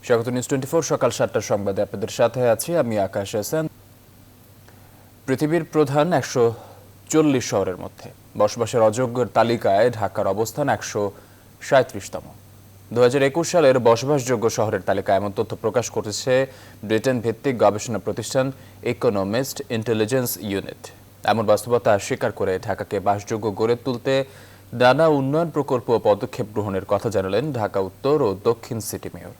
স্বাগত নিউজ 24 সকাল 7টার সংবাদে আপনাদের সাথে আছি আমি আকাশ হাসান। পৃথিবীর প্রধান 140 শহরের মধ্যে বসবাসের অযোগ্যের তালিকায় ঢাকার অবস্থান 137তম। 2021 সালের বসবাসযোগ্য শহরের তালিকায় এমন তথ্য প্রকাশ করেছে ব্রিটেন ভিত্তিক গবেষণা প্রতিষ্ঠান ইকোনমিস্ট ইন্টেলিজেন্স ইউনিট। এমন বাস্তবতা স্বীকার করে ঢাকাকে বাসযোগ্য গড়ে তুলতে নানা উন্নয়ন প্রকল্প ও পদক্ষেপ গ্রহণের কথা জানালেন ঢাকা উত্তর ও দক্ষিণ সিটি মেয়র।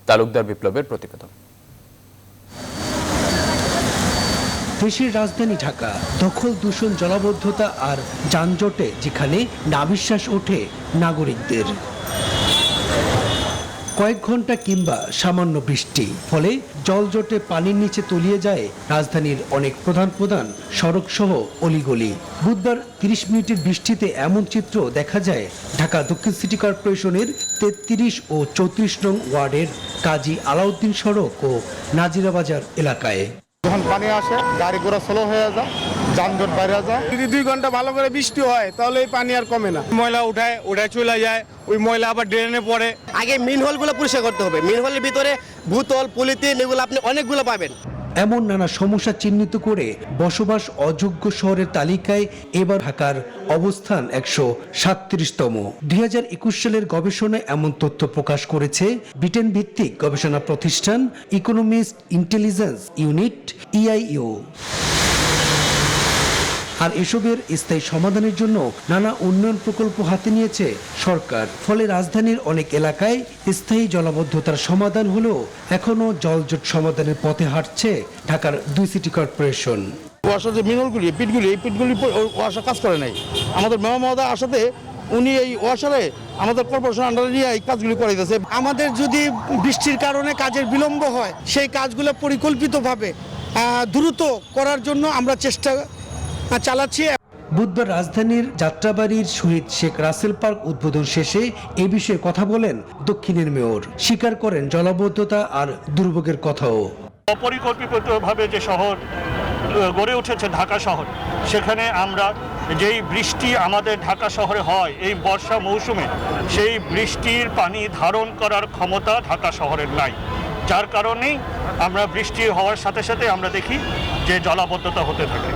তালুকদার বিপ্লবের প্রতিবেদন। দেশের রাজধানী ঢাকা দখল, দূষণ, জলাবদ্ধতা আর যানজটে যেখানে নাভিশ্বাস ওঠে নাগরিকদের। কয়েক ঘন্টা কিংবা সামান্য বৃষ্টি ফলে জলজটে পানির নিচে তলিয়ে যায় রাজধানীর অনেক প্রধান সড়ক সহ অলিগলি। বুধবার 30 মিনিটের বৃষ্টিতে এমন চিত্র দেখা যায় ঢাকা দক্ষিণ সিটি কর্পোরেশনের 33 ও 34 নং ওয়ার্ডের কাজী আলাউদ্দিন সড়ক ও নাজিরা বাজার এলাকায়। যখন পানি আসে গাড়ি ঘোড়া স্লো হয়ে যায়, যানজট বাইরে যায়। যদি 2 ঘন্টা ভালো করে বৃষ্টি হয় তাহলে এই পানি আর কমে না। ময়লা উঠায় চলে যায়, ওই ময়লা আবার ড্রেনে পড়ে। আগে মিন হোলগুলো পরিষ্কার করতে হবে। মিন হোলের ভিতরে বোতল, পলিথিন এগুলো আপনি অনেকগুলো পাবেন। এমন নানা সমস্যা চিহ্নিত করে বসবাস অযোগ্য শহরের তালিকায় এবার ঢাকার অবস্থান 137তম। 2021 সালের গবেষণায় এমন তথ্য প্রকাশ করেছে ব্রিটেন ভিত্তিক গবেষণা প্রতিষ্ঠান ইকোনমিস্ট ইন্টেলিজেন্স ইউনিট EIU। আর এসবের স্থায়ী সমাধানের জন্য নানা উন্নয়ন প্রকল্প হাতে নিয়েছে সরকার। ফলে রাজধানীর অনেক এলাকায় স্থায়ী জলাবদ্ধতার সমাধান হলেও এখনো জলজট সমাধানের পথে হাঁটছে ঢাকার 2 সিটি কর্পোরেশন। ওয়াসার যে মিনলগুলি, এই পিটগুলি ওয়াসা কাজ করে নাই। আমাদের মেয়র মহোদয় আসাতে উনি এই ওয়াসারে আমাদের কর্পোরেশন আন্ডারে নিয়ে এই কাজগুলি করে দিয়েছে। আমাদের যদি বৃষ্টির কারণে কাজের বিলম্ব হয়, সেই কাজগুলো পরিকল্পিতভাবে দ্রুত করার জন্য আমরা চেষ্টা চালাচ্ছি। বুধবার রাজধানীর যাত্রাবাড়ির শহীদ শেখ রাসেল পার্ক উদ্বোধন শেষে এ বিষয়ে কথা বলেন দক্ষিণের মেয়র। স্বীকার করেন জলাবদ্ধতা আর দুর্ভোগের কথাও। অপরিকল্পিতভাবে যে শহর গড়ে উঠেছে ঢাকা শহর, সেখানে আমরা যেই বৃষ্টি আমাদের ঢাকা শহরে হয় এই বর্ষা মৌসুমে, সেই বৃষ্টির পানি ধারণ করার ক্ষমতা ঢাকা শহরের নাই। যার কারণেই আমরা বৃষ্টি হওয়ার সাথে সাথে আমরা দেখি যে জলাবদ্ধতা হতে থাকে।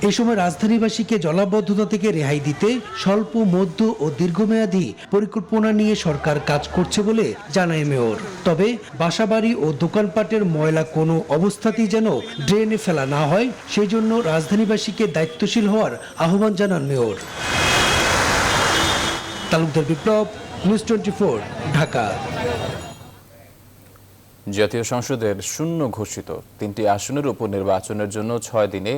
এই সময় রাজধানীবাসীকে জলাবদ্ধতা থেকে রেহাই দিতে স্বল্প, মধ্য ও দীর্ঘমেয়াদী পরিকল্পনা নিয়ে সরকার কাজ করছে বলে জানায় মেয়র। তবে বাসাবাড়ি ও দোকানপাটের ময়লা কোনো অবস্থাতেই যেন ড্রেনে ফেলা না হয়, সেই জন্য রাজধানীবাসীকে দায়িত্বশীল হওয়ার আহ্বান জানান মেয়র। তালুকদার বিপ্লব, নিউজ 24, ঢাকা। জাতীয় সংসদের শূন্য ঘোষিত 3টি আসনের উপনির্বাচনের জন্য 6 দিনে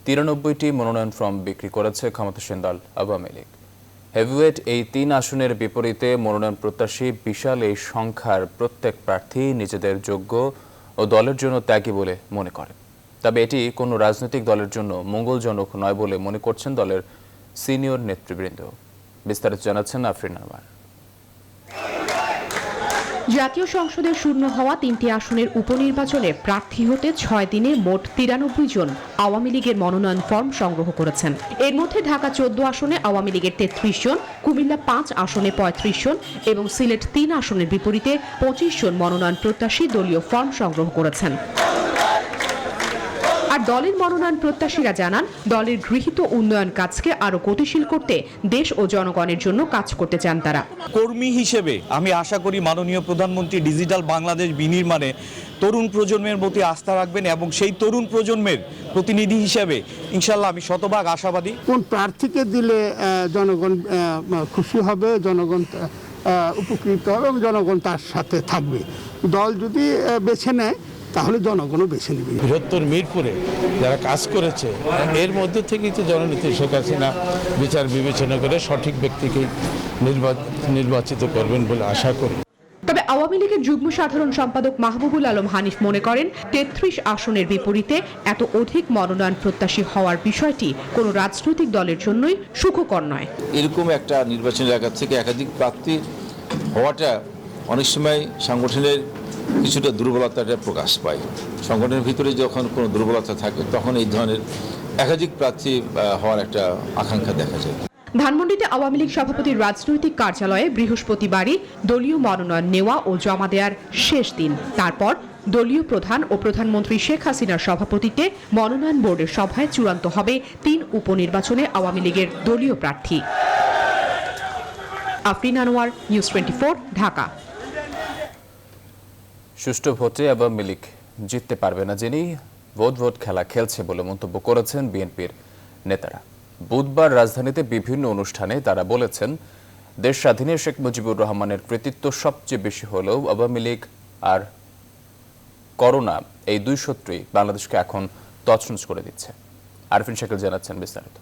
93টি মনোনয়ন ফর্ম বিক্রি করেছে ক্ষমতাসীন দল আওয়ামী লীগ। হেভিওয়েট এই 3 আসনের বিপরীতে মনোনয়ন প্রত্যাশী বিশাল এই সংখ্যার প্রত্যেক প্রার্থী নিজেদের যোগ্য ও দলের জন্য ত্যাগী বলে মনে করেন। তবে এটি কোনো রাজনৈতিক দলের জন্য মঙ্গলজনক নয় বলে মনে করছেন দলের সিনিয়র নেতৃবৃন্দ। বিস্তারিত জানাচ্ছেন আফরিন আনোয়ার। জাতীয় সংসদের শূন্য হওয়া 3টি আসনের উপনির্বাচনে প্রার্থী হতে 6 দিনে মোট 93 জন আওয়ামী লীগের মনোনয়ন ফর্ম সংগ্রহ করেছেন। এর মধ্যে ঢাকা 14 আসনে আওয়ামী লীগের 33 জন, কুমিল্লা 5 আসনে 35 জন এবং সিলেট 3 আসনের বিপরীতে 25 জন মনোনয়ন প্রত্যাশী দলীয় ফর্ম সংগ্রহ করেছেন। আর দলের মনোনয়ন প্রত্যাশীরা জানান, দলের গৃহীত উন্নয়ন কাজকে আরো গতিশীল করতে দেশ ও জনগণের জন্য কাজ করতে চান তারা। কর্মী হিসেবে আমি আশা করি মাননীয় প্রধানমন্ত্রী ডিজিটাল বাংলাদেশ বিনির্মাণে তরুণ প্রজন্মের প্রতি আস্থা রাখবেন এবং সেই তরুণ প্রজন্মের প্রতিনিধি হিসেবে ইনশাল্লাহ আমি শতভাগ আশাবাদী। কোন প্রার্থীকে দিলে জনগণ খুশি হবে, জনগণ উপকৃত হবে এবং জনগণ তার সাথে থাকবে। দল যদি বেছে নেয় তাহলে জনগণও বেছে নেবে। বৃহত্তর মিরপুরে যারা কাজ করেছে এর মধ্যে থেকেই তো জননেত্রী শেখ হাসিনা বিচার বিবেচনা করে সঠিক ব্যক্তিকে নির্বাচিত করবেন বলে আশা করি। তবে আওয়ামী লীগের যুগ্ম সাধারণ সম্পাদক মাহবুবুল আলম হানিফ মনে করেন, 33 আসনের বিপরীতে এত অধিক মনোনয়ন প্রত্যাশী হওয়ার বিষয়টি কোনো রাজনৈতিক দলের জন্যই সুখকর নয়। এরকম একটা নির্বাচনী এলাকা থেকে একাধিক প্রার্থী হওয়াটা অনেক সময় সংগঠনের কিছুটা দুর্বলতাটা প্রকাশ পায়। সংগঠনের ভিতরে যখন কোনো দুর্বলতা থাকে তখন এই ধরনের একাধিক প্রার্থী হওয়ার একটা আকাঙ্ক্ষা দেখা যায়। ধানমন্ডিতে আওয়ামী লীগ সভাপতির রাজনৈতিক কার্যালয়ে বৃহস্পতিবারই দলীয় মনোনয়ন নেওয়া ও জমা দেওয়ার শেষ দিন। তারপর দলীয় প্রধান ও প্রধানমন্ত্রী শেখ হাসিনার সভাপতিত্বে মনোনয়ন বোর্ডের সভায় চূড়ান্ত হবে ৩ উপনির্বাচনে আওয়ামী লীগের দলীয় প্রার্থী। আফরিন আনোয়ার, নিউজ 24, ঢাকা। সুষ্ঠু ভোটে আওয়ামী লীগ জিততে পারবে না জেনেই ভোট খেলা খেলছে বলে মন্তব্য করেছেন বিএনপির নেতারা। বুধবার রাজধানীতে বিভিন্ন অনুষ্ঠানে তারা বলেছেন, দেশ স্বাধীনে শেখ মুজিবুর রহমানের কৃতিত্ব সবচেয়ে বেশি হলেও আওয়ামী লীগ আর করোনা এই দুই শত্রুই বাংলাদেশকে এখন তছনছ করে দিচ্ছে। আরফিন শাকিল জানাচ্ছেন বিস্তারিত।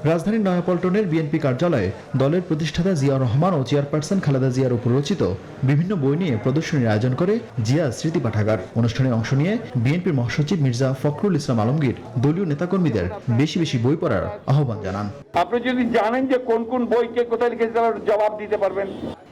রাজধানীর নয়াপল্টনের বিএনপি কার্যালয়ে দলের প্রতিষ্ঠাতা জিয়াউর রহমান ও চেয়ারপারসন খালেদা জিয়ার উপর রচিত বিভিন্ন বই নিয়ে প্রদর্শনীর আয়োজন করে জিয়া স্মৃতি পাঠাগার। অনুষ্ঠানে অংশ নিয়ে বিএনপির মহাসচিব মির্জা ফখরুল ইসলাম আলমগীর দলীয় নেতাকর্মীদের বেশি বেশি বই পড়ার আহ্বান জানান। আপনি যদি জানেন যে কোন কোন বইকে কোথায় লিখেছে তার জবাব দিতে পারবেন।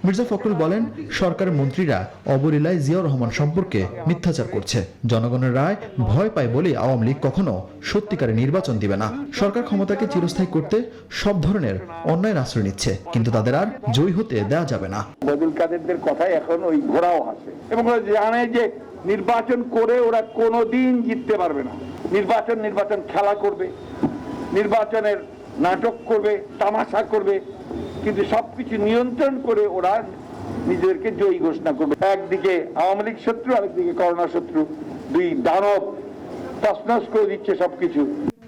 মির্জা ফখরুল বলেন, সরকারের মন্ত্রীরা অবলীলায় জিয়াউর রহমান সম্পর্কে মিথ্যাচার করছে। জনগণের রায় ভয় পায় বলে আওয়ামী লীগ কখনো সত্যিকারের নির্বাচন দিবে না। সরকার ক্ষমতাকে চিরস্থায়ী করতে সব ধরনের অন্যায়ের আশ্রয় নিচ্ছে, কিন্তু তাদের আর জয়ী হতে দেওয়া যাবে না। বদুল কাদেরদের কথাই এখন ওই ঘোড়াও হাসে এবং ওরা জানে যে নির্বাচন করে ওরা কোনোদিন জিততে পারবে না। নির্বাচন খেলা করবে, নির্বাচনের নাটক করবে, তামাশা করবে, কিন্তু সবকিছু নিয়ন্ত্রণ করে ওরা নিজেদেরকে জয়ী ঘোষণা করবে। একদিকে আওয়ামী লীগ শত্রু, আরেকদিকে করোনা শত্রু, দুই দানব তছনছ করে দিচ্ছে সবকিছু।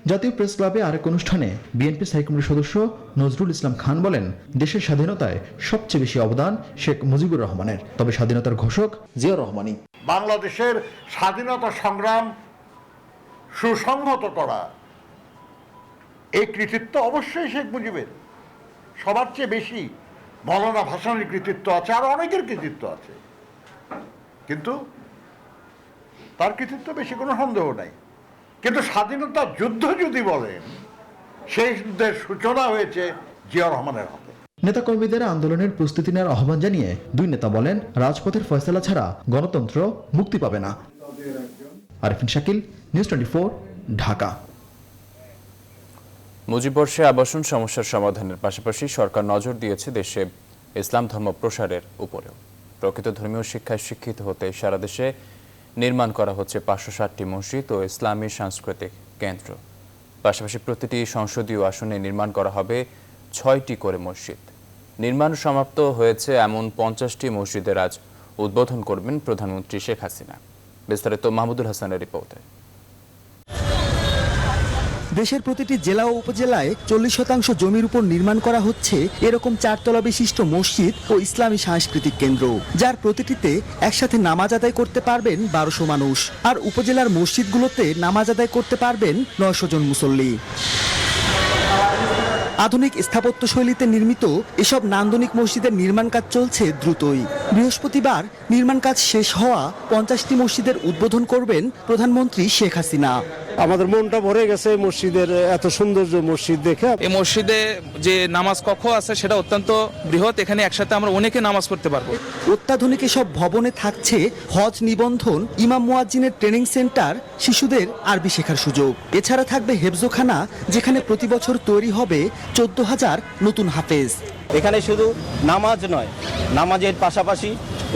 জাতীয় প্রেস ক্লাবে আরেক অনুষ্ঠানে বিএনপি স্থায়ী কমিটির সদস্য নজরুল ইসলাম খান বলেন, দেশের স্বাধীনতায় সবচেয়ে বেশি অবদান শেখ মুজিবুর রহমানের, তবে স্বাধীনতার ঘোষক জিয়াউর রহমানই। বাংলাদেশের স্বাধীনতা সংগ্রাম সুসংহত করা এই কৃতিত্ব অবশ্যই শেখ মুজিবের। সবার চেয়ে বেশি মৌলানা ভাসানীর কৃতিত্ব আছে, আর অনেকের কৃতিত্ব আছে, কিন্তু তার কৃতিত্ব বেশি কোনো সন্দেহ নাই। কিন্তু স্বাধীনতা যুদ্ধ যদি বলেন, সেই যুদ্ধের সূচনা হয়েছে জিয়াউর রহমানের হাতে। নেতাকর্মীদের আন্দোলনের প্রস্তুতি নেওয়ার আহ্বান জানিয়ে দুই নেতা বলেন, রাজপথের ফয়সালা ছাড়া গণতন্ত্র মুক্তি পাবে না। আরফিন শাকিল, নিউজ 24, ঢাকা। মুজিববর্ষে আবাসন সমস্যার সমাধানের পাশাপাশি সরকার নজর দিয়েছে দেশে ইসলাম ধর্ম প্রসারের উপরেও। প্রকৃত ধর্মীয় শিক্ষায় শিক্ষিত হতে সারা দেশে নির্মাণ করা হচ্ছে 560টি মসজিদ ও ইসলামী সাংস্কৃতিক কেন্দ্র। পাশাপাশি প্রতিটি সংসদীয় আসনে নির্মাণ করা হবে 6টি করে মসজিদ। নির্মাণ সমাপ্ত হয়েছে এমন 50টি মসজিদের আজ উদ্বোধন করবেন প্রধানমন্ত্রী শেখ হাসিনা। বিস্তারিত মাহমুদুল হাসানের রিপোর্টে। দেশের প্রতিটি জেলা ও উপজেলায় 40% জমির উপর নির্মাণ করা হচ্ছে এরকম 4 তলা বিশিষ্ট মসজিদ ও ইসলামী সাংস্কৃতিক কেন্দ্র, যার প্রতিটিতে একসাথে নামাজ আদায় করতে পারবেন 1200 মানুষ, আর উপজেলার মসজিদগুলোতে নামাজ আদায় করতে পারবেন 900 জন মুসল্লি। আধুনিক স্থাপত্য শৈলীতে নির্মিত এসব নান্দনিক মসজিদের নির্মাণ কাজ চলছে দ্রুতই। বৃহস্পতিবার নির্মাণ কাজ শেষ হওয়া 50টি মসজিদের উদ্বোধন করবেন প্রধানমন্ত্রী শেখ হাসিনা। আমাদের মনটা ভরে গেছে মসজিদের এত সৌন্দর্য মসজিদ দেখে। এই মসজিদে যে নামাজ কক্ষ আছে সেটা অত্যন্ত বৃহৎ, এখানে একসাথে আমরা অনেকে নামাজ পড়তে পারবো। অত্যাধুনিক এসব ভবনে থাকছে হজ নিবন্ধন, ইমাম মুয়াজ্জিনের ট্রেনিং সেন্টার, শিশুদের আরবি শেখার সুযোগ। এছাড়া থাকবে হেফজোখানা, যেখানে প্রতি বছর তৈরি হবে 14,000 নতুন হাফেজ। এখানে শুধু নামাজ নয়, নামাজের পাশাপাশি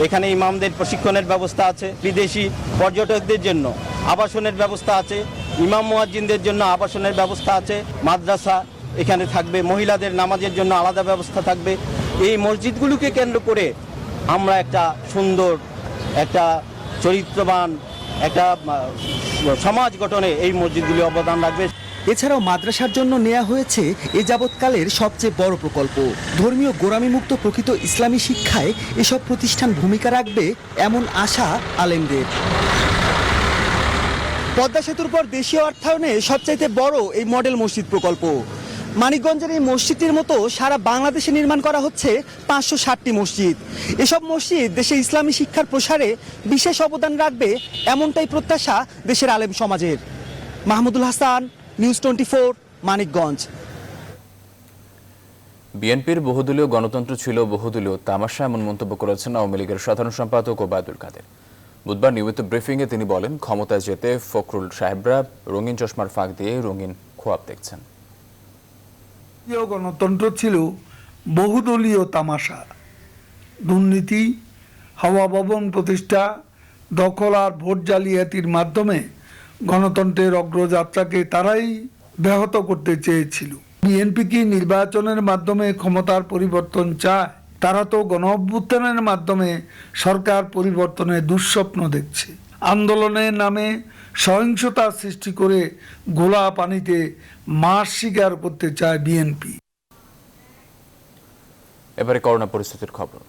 এখানে ইমামদের প্রশিক্ষণের ব্যবস্থা আছে, বিদেশি পর্যটকদের জন্য আবাসনের ব্যবস্থা আছে, ইমাম মুয়াজ্জিনদের জন্য আবাসনের ব্যবস্থা আছে, মাদ্রাসা এখানে থাকবে, মহিলাদের নামাজের জন্য আলাদা ব্যবস্থা থাকবে। এই মসজিদগুলোকে কেন্দ্র করে আমরা একটা সুন্দর, একটা চরিত্রবান, একটা সমাজ গঠনে এই মসজিদগুলি অবদান রাখবে। এছাড়াও মাদ্রাসার জন্য নেওয়া হয়েছে এ যাবৎকালের সবচেয়ে বড় প্রকল্প। ধর্মীয় গোঁড়ামিমুক্ত প্রকৃত ইসলামী শিক্ষায় এসব প্রতিষ্ঠান ভূমিকা রাখবে এমন আশা আলেমদের। পদ্মা সেতুর পর দেশীয় অর্থায়নে সবচাইতে বড় এই মডেল মসজিদ প্রকল্প। মানিকগঞ্জের এই মসজিদটির মতো সারা বাংলাদেশে নির্মাণ করা হচ্ছে 560টি মসজিদ। এসব মসজিদ দেশে ইসলামী শিক্ষার প্রসারে বিশেষ অবদান রাখবে, এমনটাই প্রত্যাশা দেশের আলেম সমাজের। মাহমুদুল হাসান, নিউজ 24, মানিকগঞ্জ। বিএনপির বহুদলীয় গণতন্ত্র ছিল বহুদলীয় তামাশা, এমন মন্তব্য করেছেন আওয়ামী লীগের সাধারণ সম্পাদক ওবায়দুল কাদের। বুধবার নিয়মিত ব্রিফিংয়ে তিনি বলেন, ক্ষমতায় যেতে ফখরুল সাহেবরা রঙিন চশমার ফাঁক দিয়ে রঙিন খোয়াব দেখছেন। গণতন্ত্র ছিল বহুদলীয় তামাশা। দুর্নীতি, হাওয়া ভবন প্রতিষ্ঠা, দখল আর ভোট জালিয়াতির মাধ্যমে গণতন্ত্রের অগ্রযাত্রাকে তারাই ব্যাহত করতে চেয়েছিল। বিএনপি কি নির্বাচনের মাধ্যমে ক্ষমতার পরিবর্তন চায়? তারা তো গণঅভ্যুত্থানের মাধ্যমে সরকার পরিবর্তনের দুঃস্বপ্ন দেখছে। আন্দোলনের নামে সহিংসতা সৃষ্টি করে গোলা পানিতে মাছ শিকার করতে চায় বিএনপি। এবারে করোনা পরিস্থিতির খবর।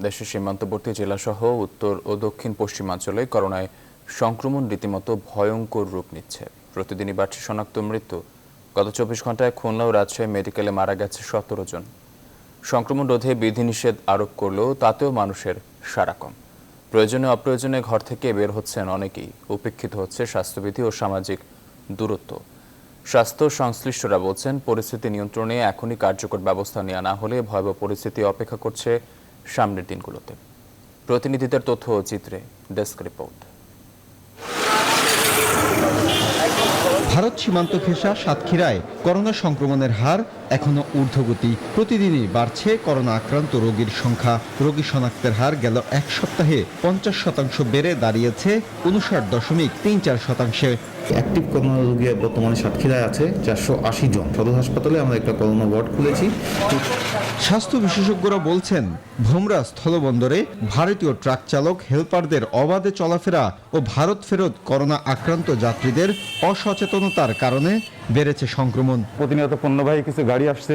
দেশের সীমান্তবর্তী জেলাসহ উত্তর ও দক্ষিণ পশ্চিমাঞ্চলে করোনায় সংক্রমণ রীতিমতো ভয়ঙ্কর রূপ নিচ্ছে। প্রতিদিনই বাড়ছে শনাক্ত মৃত্যু। গত 24 ঘন্টায় খুলনা ও রাজশাহী মেডিকেলে মারা গেছে 17 জন। সংক্রমণ রোধে বিধিনিষেধ আরোপ করলেও তাতেও মানুষের সাড়া কম। প্রয়োজনে অপ্রয়োজনে ঘর থেকে বের হচ্ছেন অনেকেই। উপেক্ষিত হচ্ছে স্বাস্থ্যবিধি ও সামাজিক দূরত্ব। স্বাস্থ্য সংশ্লিষ্টরা বলছেন, পরিস্থিতি নিয়ন্ত্রণে এখনই কার্যকর ব্যবস্থা নেওয়া না হলে ভয়াবহ পরিস্থিতি অপেক্ষা করছে সামনের দিনগুলোতে। প্রতিনিধিদের তথ্য ও চিত্রে ডেস্ক রিপোর্ট। ভারত সীমান্ত ঘেঁষা সাতক্ষীরায় করোনা সংক্রমণের হার এখনো ঊর্ধ্বগতি। প্রতিদিনই বাড়ছে করোনা আক্রান্ত রোগীর সংখ্যা। রোগী শনাক্তের হার গেল এক সপ্তাহে 50% বেড়ে দাঁড়িয়েছে 59.34%। অ্যাক্টিভ করোনা রোগী বর্তমানে সাতক্ষীরায় আছে 480 জন। সদর হাসপাতালে আমরা একটা করোনা ওয়ার্ড খুলেছি। স্বাস্থ্য বিশেষজ্ঞরা বলছেন, ভোমরা স্থলবন্দরে ভারতীয় ট্রাক চালক হেলপারদের অবাধে চলাফেরা ও ভারত ফেরত করোনা আক্রান্ত যাত্রীদের অসচেতনতার কারণে বেড়েছে সংক্রমণ। প্রতিনিয়ত পণ্যবাহী কিছু গাড়ি আসছে,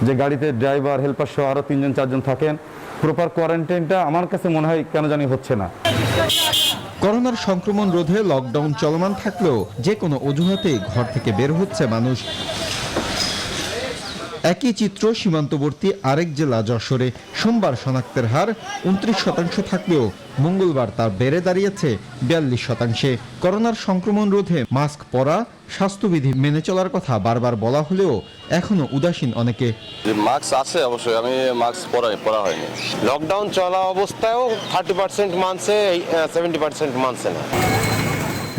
যে গাড়িতে ড্রাইভার হেল্পার সহ আরও 3-4 জন থাকেন। প্রপার কোয়ারেন্টাইনটা আমার কাছে মনে হয় কেন জানি হচ্ছে না। করোনার সংক্রমণ রোধে লকডাউন চলমান থাকলেও যে কোনো অজুহাতে ঘর থেকে বের হচ্ছে মানুষ। একই চিত্র সীমান্তবর্তী আরেক জেলা যশোরে। সোমবার শনাক্তের হার 29% থাকলেও মঙ্গলবার তা বেড়ে দাঁড়িয়েছে 42%। করোনার সংক্রমণ রোধে মাস্ক পরা, স্বাস্থ্যবিধি মেনে চলার কথা বারবার বলা হলেও এখনো উদাসীন অনেকে। মাস্ক আছে অবশ্যই, আমি মাস্ক পরা হয়নি। লকডাউন চলা অবস্থায়ও 30% মানছে, 70% মানছে না।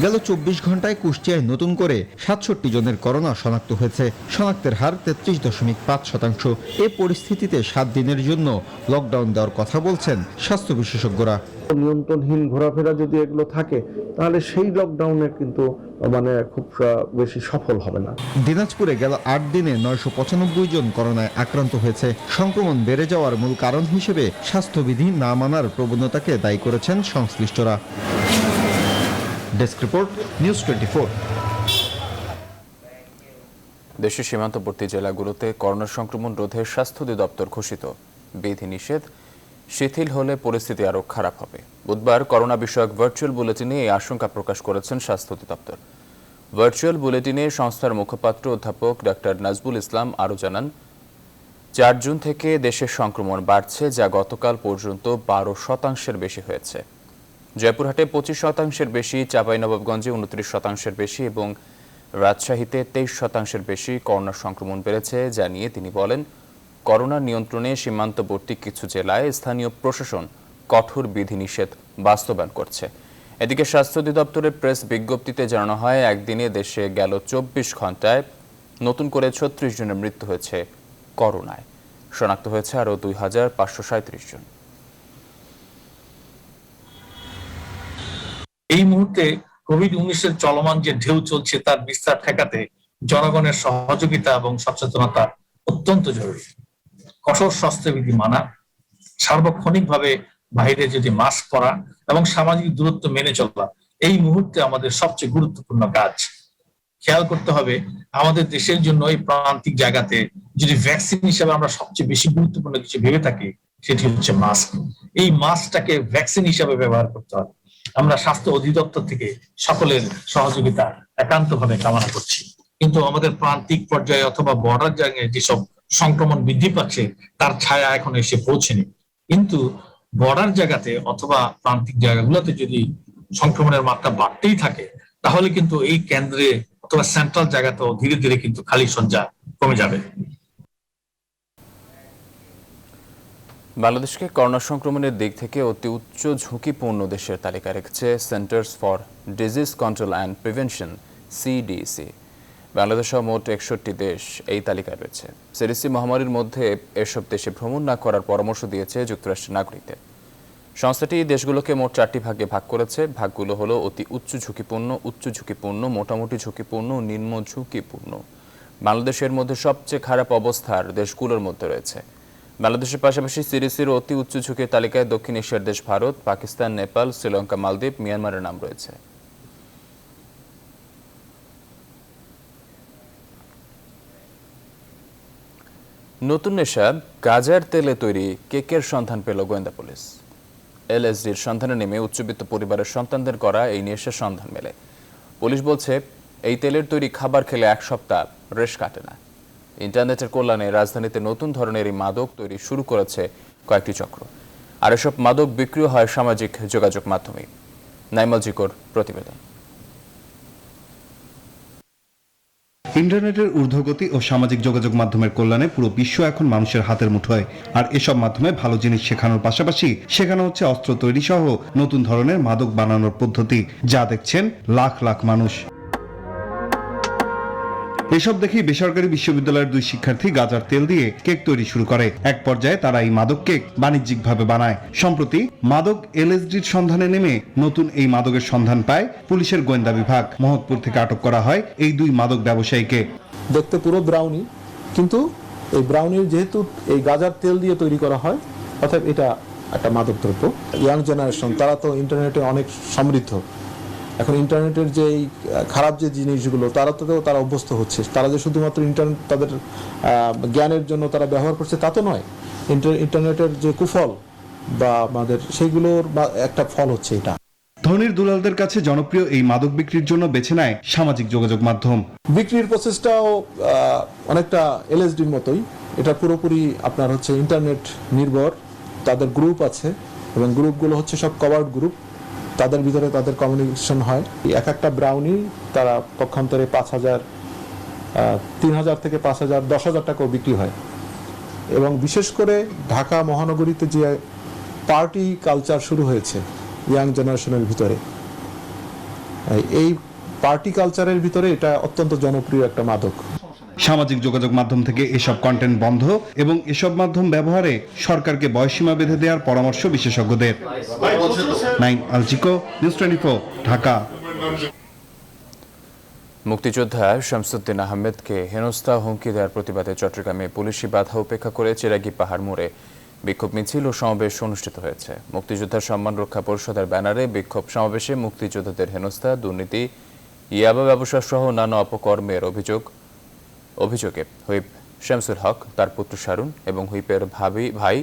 গেল 24 ঘন্টায় কুষ্টিয়ায় নতুন করে 67 জনের করোনা শনাক্ত হয়েছে। শনাক্তের হার 33.5%। এ পরিস্থিতিতে 7 দিনের জন্য লকডাউন দেওয়ার কথা বলছেন স্বাস্থ্য বিশেষজ্ঞরা। নিয়ন্ত্রণহীন ঘোরাফেরা যদি এগুলো থাকে তাহলে সেই লকডাউনে কিন্তু খুব বেশি সফল হবে না। দিনাজপুরে গেল 8 দিনে 995 জন করোনায় আক্রান্ত হয়েছে। সংক্রমণ বেড়ে যাওয়ার মূল কারণ হিসেবে স্বাস্থ্যবিধি না মানার প্রবণতাকে দায়ী করেছেন সংশ্লিষ্টরা। Desk report, news 24। দেশের সীমান্তবর্তী জেলাগুলোতে করোনা সংক্রমণ রোধে স্বাস্থ্য অধিদপ্তর ঘোষিত বিধিনিষেধ শিথিল হলে পরিস্থিতি আরও খারাপ হবে। বুধবার করোনা বিষয়ক ভার্চুয়াল বুলেটিনে এই আশঙ্কা প্রকাশ করেছেন স্বাস্থ্য অধিদপ্তর। ভার্চুয়াল বুলেটিনে সংস্থার মুখপাত্র অধ্যাপক ডক্টর নাজবুল ইসলাম আরও জানান, 4 জুন থেকে দেশের সংক্রমণ বাড়ছে, যা গতকাল পর্যন্ত 12% বেশি হয়েছে। জয়পুরহাটে 25% বেশি, চাঁপাইনবাবগঞ্জে 29% বেশি এবং রাজশাহীতে 23% বেশি করোনা সংক্রমণ বেড়েছে। জানিয়ে তিনি বলেন, করোনা নিয়ন্ত্রণে সীমান্তবর্তী কিছু জেলায় স্থানীয় প্রশাসন কঠোর বিধিনিষেধ বাস্তবায়ন করছে। এদিকে স্বাস্থ্য অধিদপ্তরের প্রেস বিজ্ঞপ্তিতে জানানো হয়, একদিনে দেশে গেল 24 ঘন্টায় নতুন করে 36 জনের মৃত্যু হয়েছে করোনায়। শনাক্ত হয়েছে আরও 2537 জন। এই মুহূর্তে কোভিড-19 চলমান যে ঢেউ চলছে তার বিস্তার ঠেকাতে জনগণের সহযোগিতা এবং সচেতনতা অত্যন্ত জরুরি। কঠোর স্বাস্থ্যবিধি মানা, সার্বক্ষণিকভাবে বাইরে যদি মাস্ক পরা এবং সামাজিক দূরত্ব মেনে চলা এই মুহূর্তে আমাদের সবচেয়ে গুরুত্বপূর্ণ কাজ। খেয়াল করতে হবে, আমাদের দেশের জন্য এই প্রান্তিক জায়গাতে যদি ভ্যাকসিন হিসেবে আমরা সবচেয়ে বেশি গুরুত্বপূর্ণ কিছু ভেবে থাকি, সেটি হচ্ছে মাস্ক। এই মাস্কটাকে ভ্যাকসিন হিসেবে ব্যবহার করতে হবে। আমরা স্বাস্থ্য অধিদপ্তর থেকে সকলের সহযোগিতা একান্তভাবে কামনা করছি। কিন্তু আমাদের প্রান্তিক পর্যায়ে অথবা বর্ডার জায়গায় যেসব সংক্রমণ বৃদ্ধি পাচ্ছে তার ছায়া এখন এসে পৌঁছেনি। কিন্তু বর্ডার জায়গাতে অথবা প্রান্তিক জায়গাগুলোতে যদি সংক্রমণের মাত্রা বাড়তেই থাকে, তাহলে কিন্তু এই কেন্দ্রে অথবা সেন্ট্রাল জায়গাতেও ধীরে ধীরে কিন্তু খালি শয্যা কমে যাবে। বাংলাদেশকে করোনা সংক্রমণের দিক থেকে অতি উচ্চ ঝুঁকিপূর্ণ দেশের তালিকা রেখেছে Centers for Disease Control and Prevention, CDC। Bangladesh সহ মোট 61 দেশ এই তালিকায় রয়েছে। সিডিসি মহামারীর মধ্যে এসব দেশে ভ্রমণ না করার পরামর্শ দিয়েছে যুক্তরাষ্ট্রের নাগরিকদের। সংস্থাটি দেশগুলোকে মোট 4টি ভাগে ভাগ করেছে। ভাগগুলো হলো অতি উচ্চ ঝুঁকিপূর্ণ, মোটামুটি ঝুঁকিপূর্ণ ও নিম্ন ঝুঁকিপূর্ণ। বাংলাদেশের মধ্যে সবচেয়ে খারাপ অবস্থার দেশগুলোর মধ্যে রয়েছে। বাংলাদেশের পাশাপাশি সিডিসির অতি উচ্চ ঝুঁকির তালিকায় দক্ষিণ এশিয়ার দেশ ভারত, পাকিস্তান, নেপাল, শ্রীলঙ্কা, মালদ্বীপ, মিয়ানমারের নাম রয়েছে। নতুন নেশা গাঁজার তেলে তৈরি কেকের সন্ধান পেল গোয়েন্দা পুলিশ। এলএসডির সন্ধানে নেমে উচ্চবিত্ত পরিবারের সন্তানদের করা এই নেশার সন্ধান মেলে। পুলিশ বলছে, এই তেলের তৈরি খাবার খেলে 1 সপ্তাহ রেশ কাটে না। ইন্টারনেটের কল্যাণে রাজধানীতে নতুন ধরনের এই মাদক তৈরি শুরু করেছে কয়েকটি চক্র। আর এসব মাদক বিক্রি হয় সামাজিক যোগাযোগ মাধ্যমে। নাইমাল জিকোর প্রতিবেদন। ইন্টারনেটের ঊর্ধ্বগতি ও সামাজিক যোগাযোগ মাধ্যমের কল্যাণে পুরো বিশ্ব এখন মানুষের হাতের মুঠোয়। আর এসব মাধ্যমে ভালো জিনিস শেখানোর পাশাপাশি শেখানো হচ্ছে অস্ত্র তৈরি সহ নতুন ধরনের মাদক বানানোর পদ্ধতি, যা দেখছেন লাখ লাখ মানুষ। এসব দেখেই বেসরকারি বিশ্ববিদ্যালয়ের 2 শিক্ষার্থী গাঁজার তেল দিয়ে কেক তৈরি শুরু করে। এক পর্যায়ে তারা এই মাদক কেক বাণিজ্যিকভাবে বানায়। সম্প্রতি মাদক এলএসডির সন্ধানে নেমে নতুন এই মাদকের সন্ধান পায় পুলিশের গোয়েন্দা বিভাগ। মোহাম্মদপুর থেকে আটক করা হয় এই 2 মাদক ব্যবসায়ীকে। দেখতে পুরো ব্রাউনি, কিন্তু এই ব্রাউনির যেহেতু এই গাঁজার তেল দিয়ে তৈরি করা হয়, অর্থাৎ এটা একটা মাদক দ্রব্য। ইয়াং জেনারেশন তারা তো ইন্টারনেটে অনেক সমৃদ্ধ। এখন ইন্টারনেটের যে খারাপ যে জিনিসগুলো তারা অভ্যস্ত হচ্ছে। তারা যে শুধুমাত্র ইন্টারনেট তাদের জ্ঞানের জন্য তারা ব্যবহার করছে তা তো নয়। ইন্টারনেটের যে কুফল বা আমাদের সেইগুলোর একটা ফল হচ্ছে এটা। ধনীর দুলালদের কাছে জনপ্রিয় এই মাদক বিক্রির জন্য বেছে নেয় সামাজিক যোগাযোগ মাধ্যম। বিক্রির প্রসেসটাও অনেকটা এলএসডির মতোই। এটা পুরোপুরি আপনার হচ্ছে ইন্টারনেট নির্ভর। তাদের গ্রুপ আছে এবং গ্রুপগুলো হচ্ছে সব কভার্ড গ্রুপ। তাদের ভিতরে তাদের কমিউনিকেশন হয়। এক একটা ব্রাউনি তারা পক্ষান্তরে 5,000, 3,000 থেকে 5,000, 10,000 টাকাও বিক্রি হয়। এবং বিশেষ করে ঢাকা মহানগরীতে যে পার্টি কালচার শুরু হয়েছে ইয়াং জেনারেশনের ভিতরে, এই পার্টি কালচারের ভিতরে এটা অত্যন্ত জনপ্রিয় একটা মাদক। সামাজিক যোগাযোগ মাধ্যম থেকে এসব কন্টেন্ট বন্ধ এবং এসব মাধ্যম ব্যবহারে সরকারকে বয়সীমা বেঁধে দেওয়ার পরামর্শ বিশেষজ্ঞদের। নাইম আলজিকো, নিউজ 24, ঢাকা। মুক্তিযোদ্ধা শামসুদ্দিন আহমেদকে হেনস্থা হুমকি দেওয়ার প্রতিবাদে চট্টগ্রামে পুলিশি বাধা উপেক্ষা করে চেরাগী পাহাড় মোড়ে বিক্ষোভ মিছিল ও সমাবেশ অনুষ্ঠিত হয়েছে। মুক্তিযোদ্ধা সম্মান রক্ষা পরিষদের ব্যানারে বিক্ষোভ সমাবেশে মুক্তিযোদ্ধাদের হেনস্থা, দুর্নীতি, ইয়াবা ব্যবসা সহ নানা অপকর্মের অভিযোগে হুইপ শামসুল হক, তার পুত্র শারুন এবং হুইপের ভাই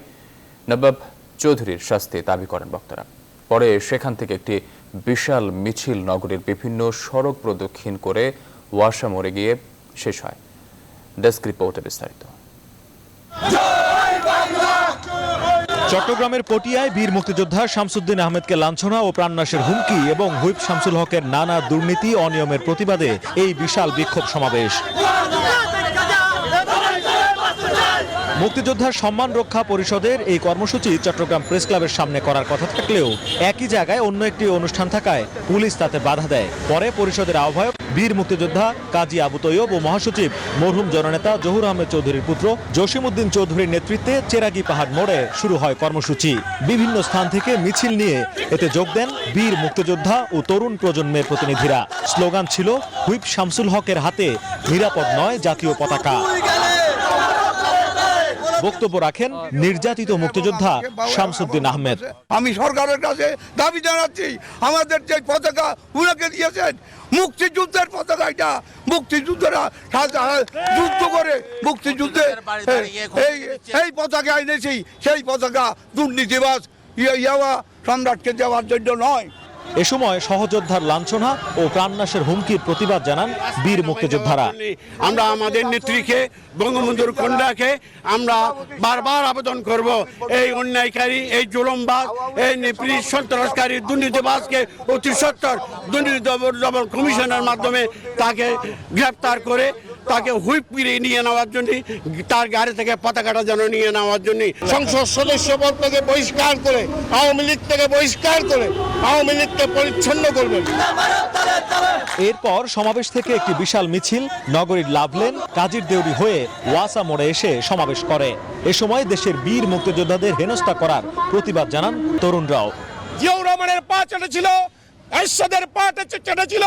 নবাব চৌধুরীর শাস্তি দাবি করেন বক্তারা। পরে সেখান থেকে একটি বিশাল মিছিল নগরীর বিভিন্ন সড়ক প্রদক্ষিণ করে ওয়াসা মোড়ে গিয়ে শেষ হয়। ডেস্ক রিপোর্টে বিস্তারিত। চট্টগ্রামের পটিয়ায় বীর মুক্তিযোদ্ধা শামসুদ্দিন আহমেদকে লাঞ্ছনা ও প্রাণনাশের হুমকি এবং হুইপ শামসুল হকের নানা দুর্নীতি অনিয়মের প্রতিবাদে এই বিশাল বিক্ষোভ সমাবেশ। মুক্তিযোদ্ধার সম্মান রক্ষা পরিষদের এই কর্মসূচি চট্টগ্রাম প্রেস ক্লাবের সামনে করার কথা থাকলেও একই জায়গায় অন্য একটি অনুষ্ঠান থাকায় পুলিশ তাতে বাধা দেয়। পরে পরিষদের আহ্বায়ক বীর মুক্তিযোদ্ধা কাজী আবু তৈয়ব ও মহাসচিব মরহুম জননেতা জহুর আহমেদ চৌধুরীর পুত্র জসিমউদ্দিন চৌধুরীর নেতৃত্বে চেরাগী পাহাড় মোড়ে শুরু হয় কর্মসূচি। বিভিন্ন স্থান থেকে মিছিল নিয়ে এতে যোগ দেন বীর মুক্তিযোদ্ধা ও তরুণ প্রজন্মের প্রতিনিধিরা। স্লোগান ছিল, হুইপ শামসুল হকের হাতে নিরাপদ নয় জাতীয় পতাকা। বক্তব্য রাখেন নির্যাতিত মুক্তিযোদ্ধা শামসুদ্দিন আহমেদ। আমি সরকারের কাছে দাবি জানাচ্ছি, আমাদের যে পতাকা উনাকে দিয়েছেন মুক্তিযুদ্ধের পতাকা, এটা মুক্তিযুদ্ধরা যুদ্ধ করে মুক্তিযুদ্ধে এই পতাকা এনেছি, সেই পতাকা দুর্নীতিবাজ ইয়াওয়া সম্রাটকে দেওয়ার জন্য নয়। এ সময় সহযোদ্ধার লাঞ্ছনা ও প্রাণনাশের হুমকির প্রতিবাদ জানান বীর মুক্তিযোদ্ধারা। আমরা আমাদের নেত্রীকে বঙ্গবন্ধুর কন্যাকে আমরা বারবার আবেদন করব, এই অন্যায়কারী, এই জুলুমবাজ, এই নিপীড়িত সন্ত্রাসকারী দুর্নীতিবাজকে অতি সত্বর দুর্নীতি দমন কমিশনের মাধ্যমে তাকে গ্রেপ্তার করে তাকে হুইপ ফিরিয়ে নিয়ে নেওয়ার জন্য, তার গাড়ি থেকে পতাকাটা যেন নিয়ে নেওয়ার জন্য সংসদ সদস্য পদ থেকে বহিষ্কার করে, আওয়ামী লীগ থেকে বহিষ্কার করে আওয়ামী লীগকে পরিচ্ছন্ন করবেন। এরপর সমাবেশ থেকে একটি বিশাল মিছিল নগরীর লাভলেন কাজীর দেউরি হয়ে ওয়াসা মোড়ে এসে সমাবেশ করে। এ সময় দেশের বীর মুক্তিযোদ্ধাদের হেনস্থা করার প্রতিবাদ জানান তরুণরাও। জিয়াউর রহমানের পা চেটেছিল, এরশাদের পা চেটেছিল,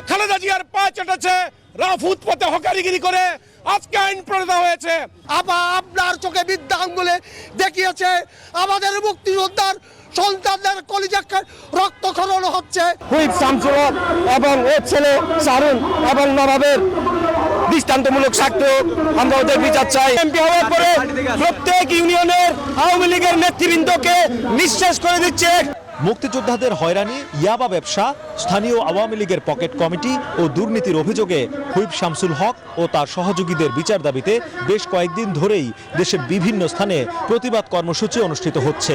খালেদা জিয়ার পা চেটেছে, রাফুত পথে হকারিগিরি করে আজকে আইন প্রণীত হয়েছে। আপনার চোখে বিদ্যা আঙ্গুলে দেখিয়েছে আমাদের মুক্তিযোদ্ধার সন্তানদের কলিজাকে রক্তক্ষরণ হচ্ছে। হুইপ শামসুল হক এবং ওর ছেলে সারুন এবং নবাবের দৃষ্টান্তমূলক সাক্ষ্য, আমরা ওদের বিচার চাই। এমপি হওয়ার পরে প্রত্যেক ইউনিয়নের আওয়ামী লীগের নেতৃবৃন্দকে নিঃশেষ করে দিচ্ছে। মুক্তিযোদ্ধাদের হয়রানি, ইয়াবা ব্যবসা, স্থানীয় আওয়ামী লীগের পকেট কমিটি ও দুর্নীতির অভিযোগে হুইপ শামসুল হক ও তার সহযোগীদের বিচার দাবিতে বেশ কয়েকদিন ধরেই দেশের বিভিন্ন স্থানে প্রতিবাদ কর্মসূচি অনুষ্ঠিত হচ্ছে।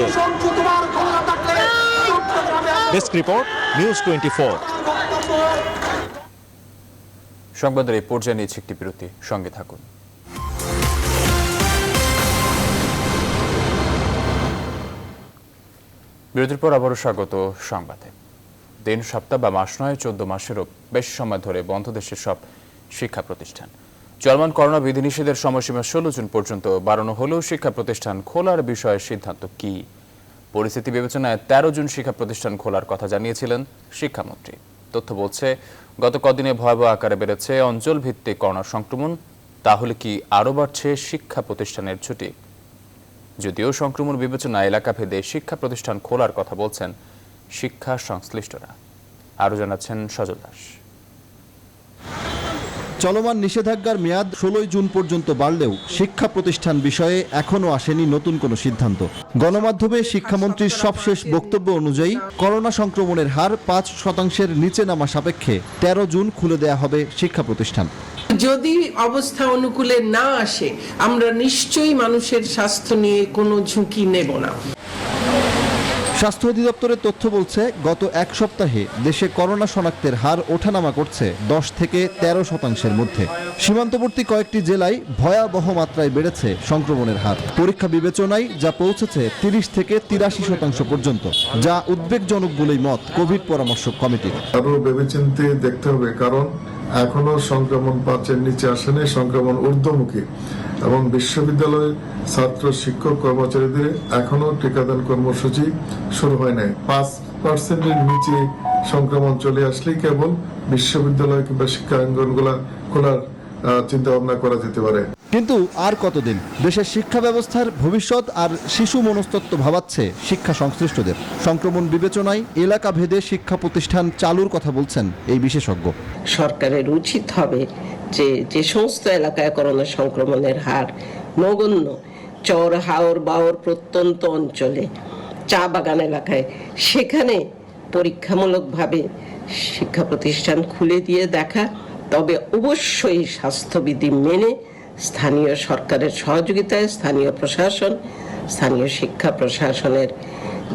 Desk report, news 24। সংবাদের এই পর্যায়ে নিয়েছে একটি বিরতি, সঙ্গে থাকুন। বিরতির পর আবারও স্বাগত সংবাদে। দিন, সপ্তাহ বা মাস নয়, 14 মাসেরও বেশি সময় ধরে বন্ধ দেশের সব শিক্ষা প্রতিষ্ঠান। চলমান করোনা বিধিনিষেধের সময়সীমা 16 জুন পর্যন্ত বাড়ানো হলেও শিক্ষা প্রতিষ্ঠান খোলার বিষয়ে সিদ্ধান্ত কি? পরিস্থিতি বিবেচনায় 13 জুন শিক্ষা প্রতিষ্ঠান খোলার কথা জানিয়েছিলেন শিক্ষামন্ত্রী। তথ্য বলছে, গত কদিনে ভয়াবহ আকারে বেড়েছে অঞ্চল ভিত্তিক করোনা সংক্রমণ। তাহলে কি আরও বাড়ছে শিক্ষা প্রতিষ্ঠানের ছুটি? যদিও সংক্রমণ বিবেচনায় এলাকা ভেদে শিক্ষা প্রতিষ্ঠান খোলার কথা বলছেন শিক্ষা সংশ্লিষ্টরা। আরও জানাচ্ছেন সজল দাস। চলমান নিষেধাজ্ঞার মেয়াদ 16 জুন পর্যন্ত বাড়লেও শিক্ষা প্রতিষ্ঠান বিষয়ে এখনও আসেনি নতুন কোনো সিদ্ধান্ত। গণমাধ্যমে শিক্ষামন্ত্রীর সবশেষ বক্তব্য অনুযায়ী করোনা সংক্রমণের হার 5% নিচে নামা সাপেক্ষে 13 জুন খুলে দেয়া হবে শিক্ষা প্রতিষ্ঠান। যদি অবস্থা অনুকূলে না আসে, আমরা নিশ্চয়ই মানুষের স্বাস্থ্য নিয়ে কোনো ঝুঁকি নেব না। স্বাস্থ্য অধিদপ্তরের তথ্য বলছে, গত এক সপ্তাহে দেশে করোনা শনাক্তের হার ওঠানামা করছে 10 থেকে 13% মধ্যে। সীমান্তবর্তী কয়েকটি জেলায় ভয়াবহ মাত্রায় বেড়েছে সংক্রমণের হার। পরীক্ষা বিবেচনায় যা পৌঁছেছে 30 থেকে 83% পর্যন্ত, যা উদ্বেগজনক বলেই মত কোভিড পরামর্শক কমিটির। আরো ভেবেচিন্তে দেখতে হবে, কারণ এখনো সংক্রমণ 5-এর নিচে আসেনি, সংক্রমণ ঊর্ধ্বমুখী এবং বিশ্ববিদ্যালয়ের ছাত্র, শিক্ষক, কর্মচারীদের এখনো টিকাদান কর্মসূচি শুরু হয় নাই। 5%-এর নিচে সংক্রমণ চলে আসলেই কেবল বিশ্ববিদ্যালয় কিংবা শিক্ষাঙ্গনগুলা খোলার চিন্তা ভাবনা করা যেতে পারে। কিন্তু আর কতদিন? দেশের শিক্ষা ব্যবস্থার ভবিষ্যৎ আর শিশু মনস্তত্ত্ব ভাবাচ্ছে শিক্ষা সংশ্লিষ্টদের। সংক্রমণ বিবেচনায় এলাকা ভেদে শিক্ষা প্রতিষ্ঠান চালুর কথা বলছেন এই বিশেষজ্ঞ। সরকারের উচিত হবে যে সমস্ত এলাকায় করোনা সংক্রমণের হার নগণ্য, চর, হাওর, বাওর প্রত্যন্ত অঞ্চলে, চা বাগান এলাকায়, সেখানে পরীক্ষামূলকভাবে শিক্ষা প্রতিষ্ঠান খুলে দিয়ে দেখা, তবে অবশ্যই স্বাস্থ্যবিধি মেনে স্থানীয় সরকারের সহযোগিতায় স্থানীয় প্রশাসন, স্থানীয় শিক্ষা প্রশাসনের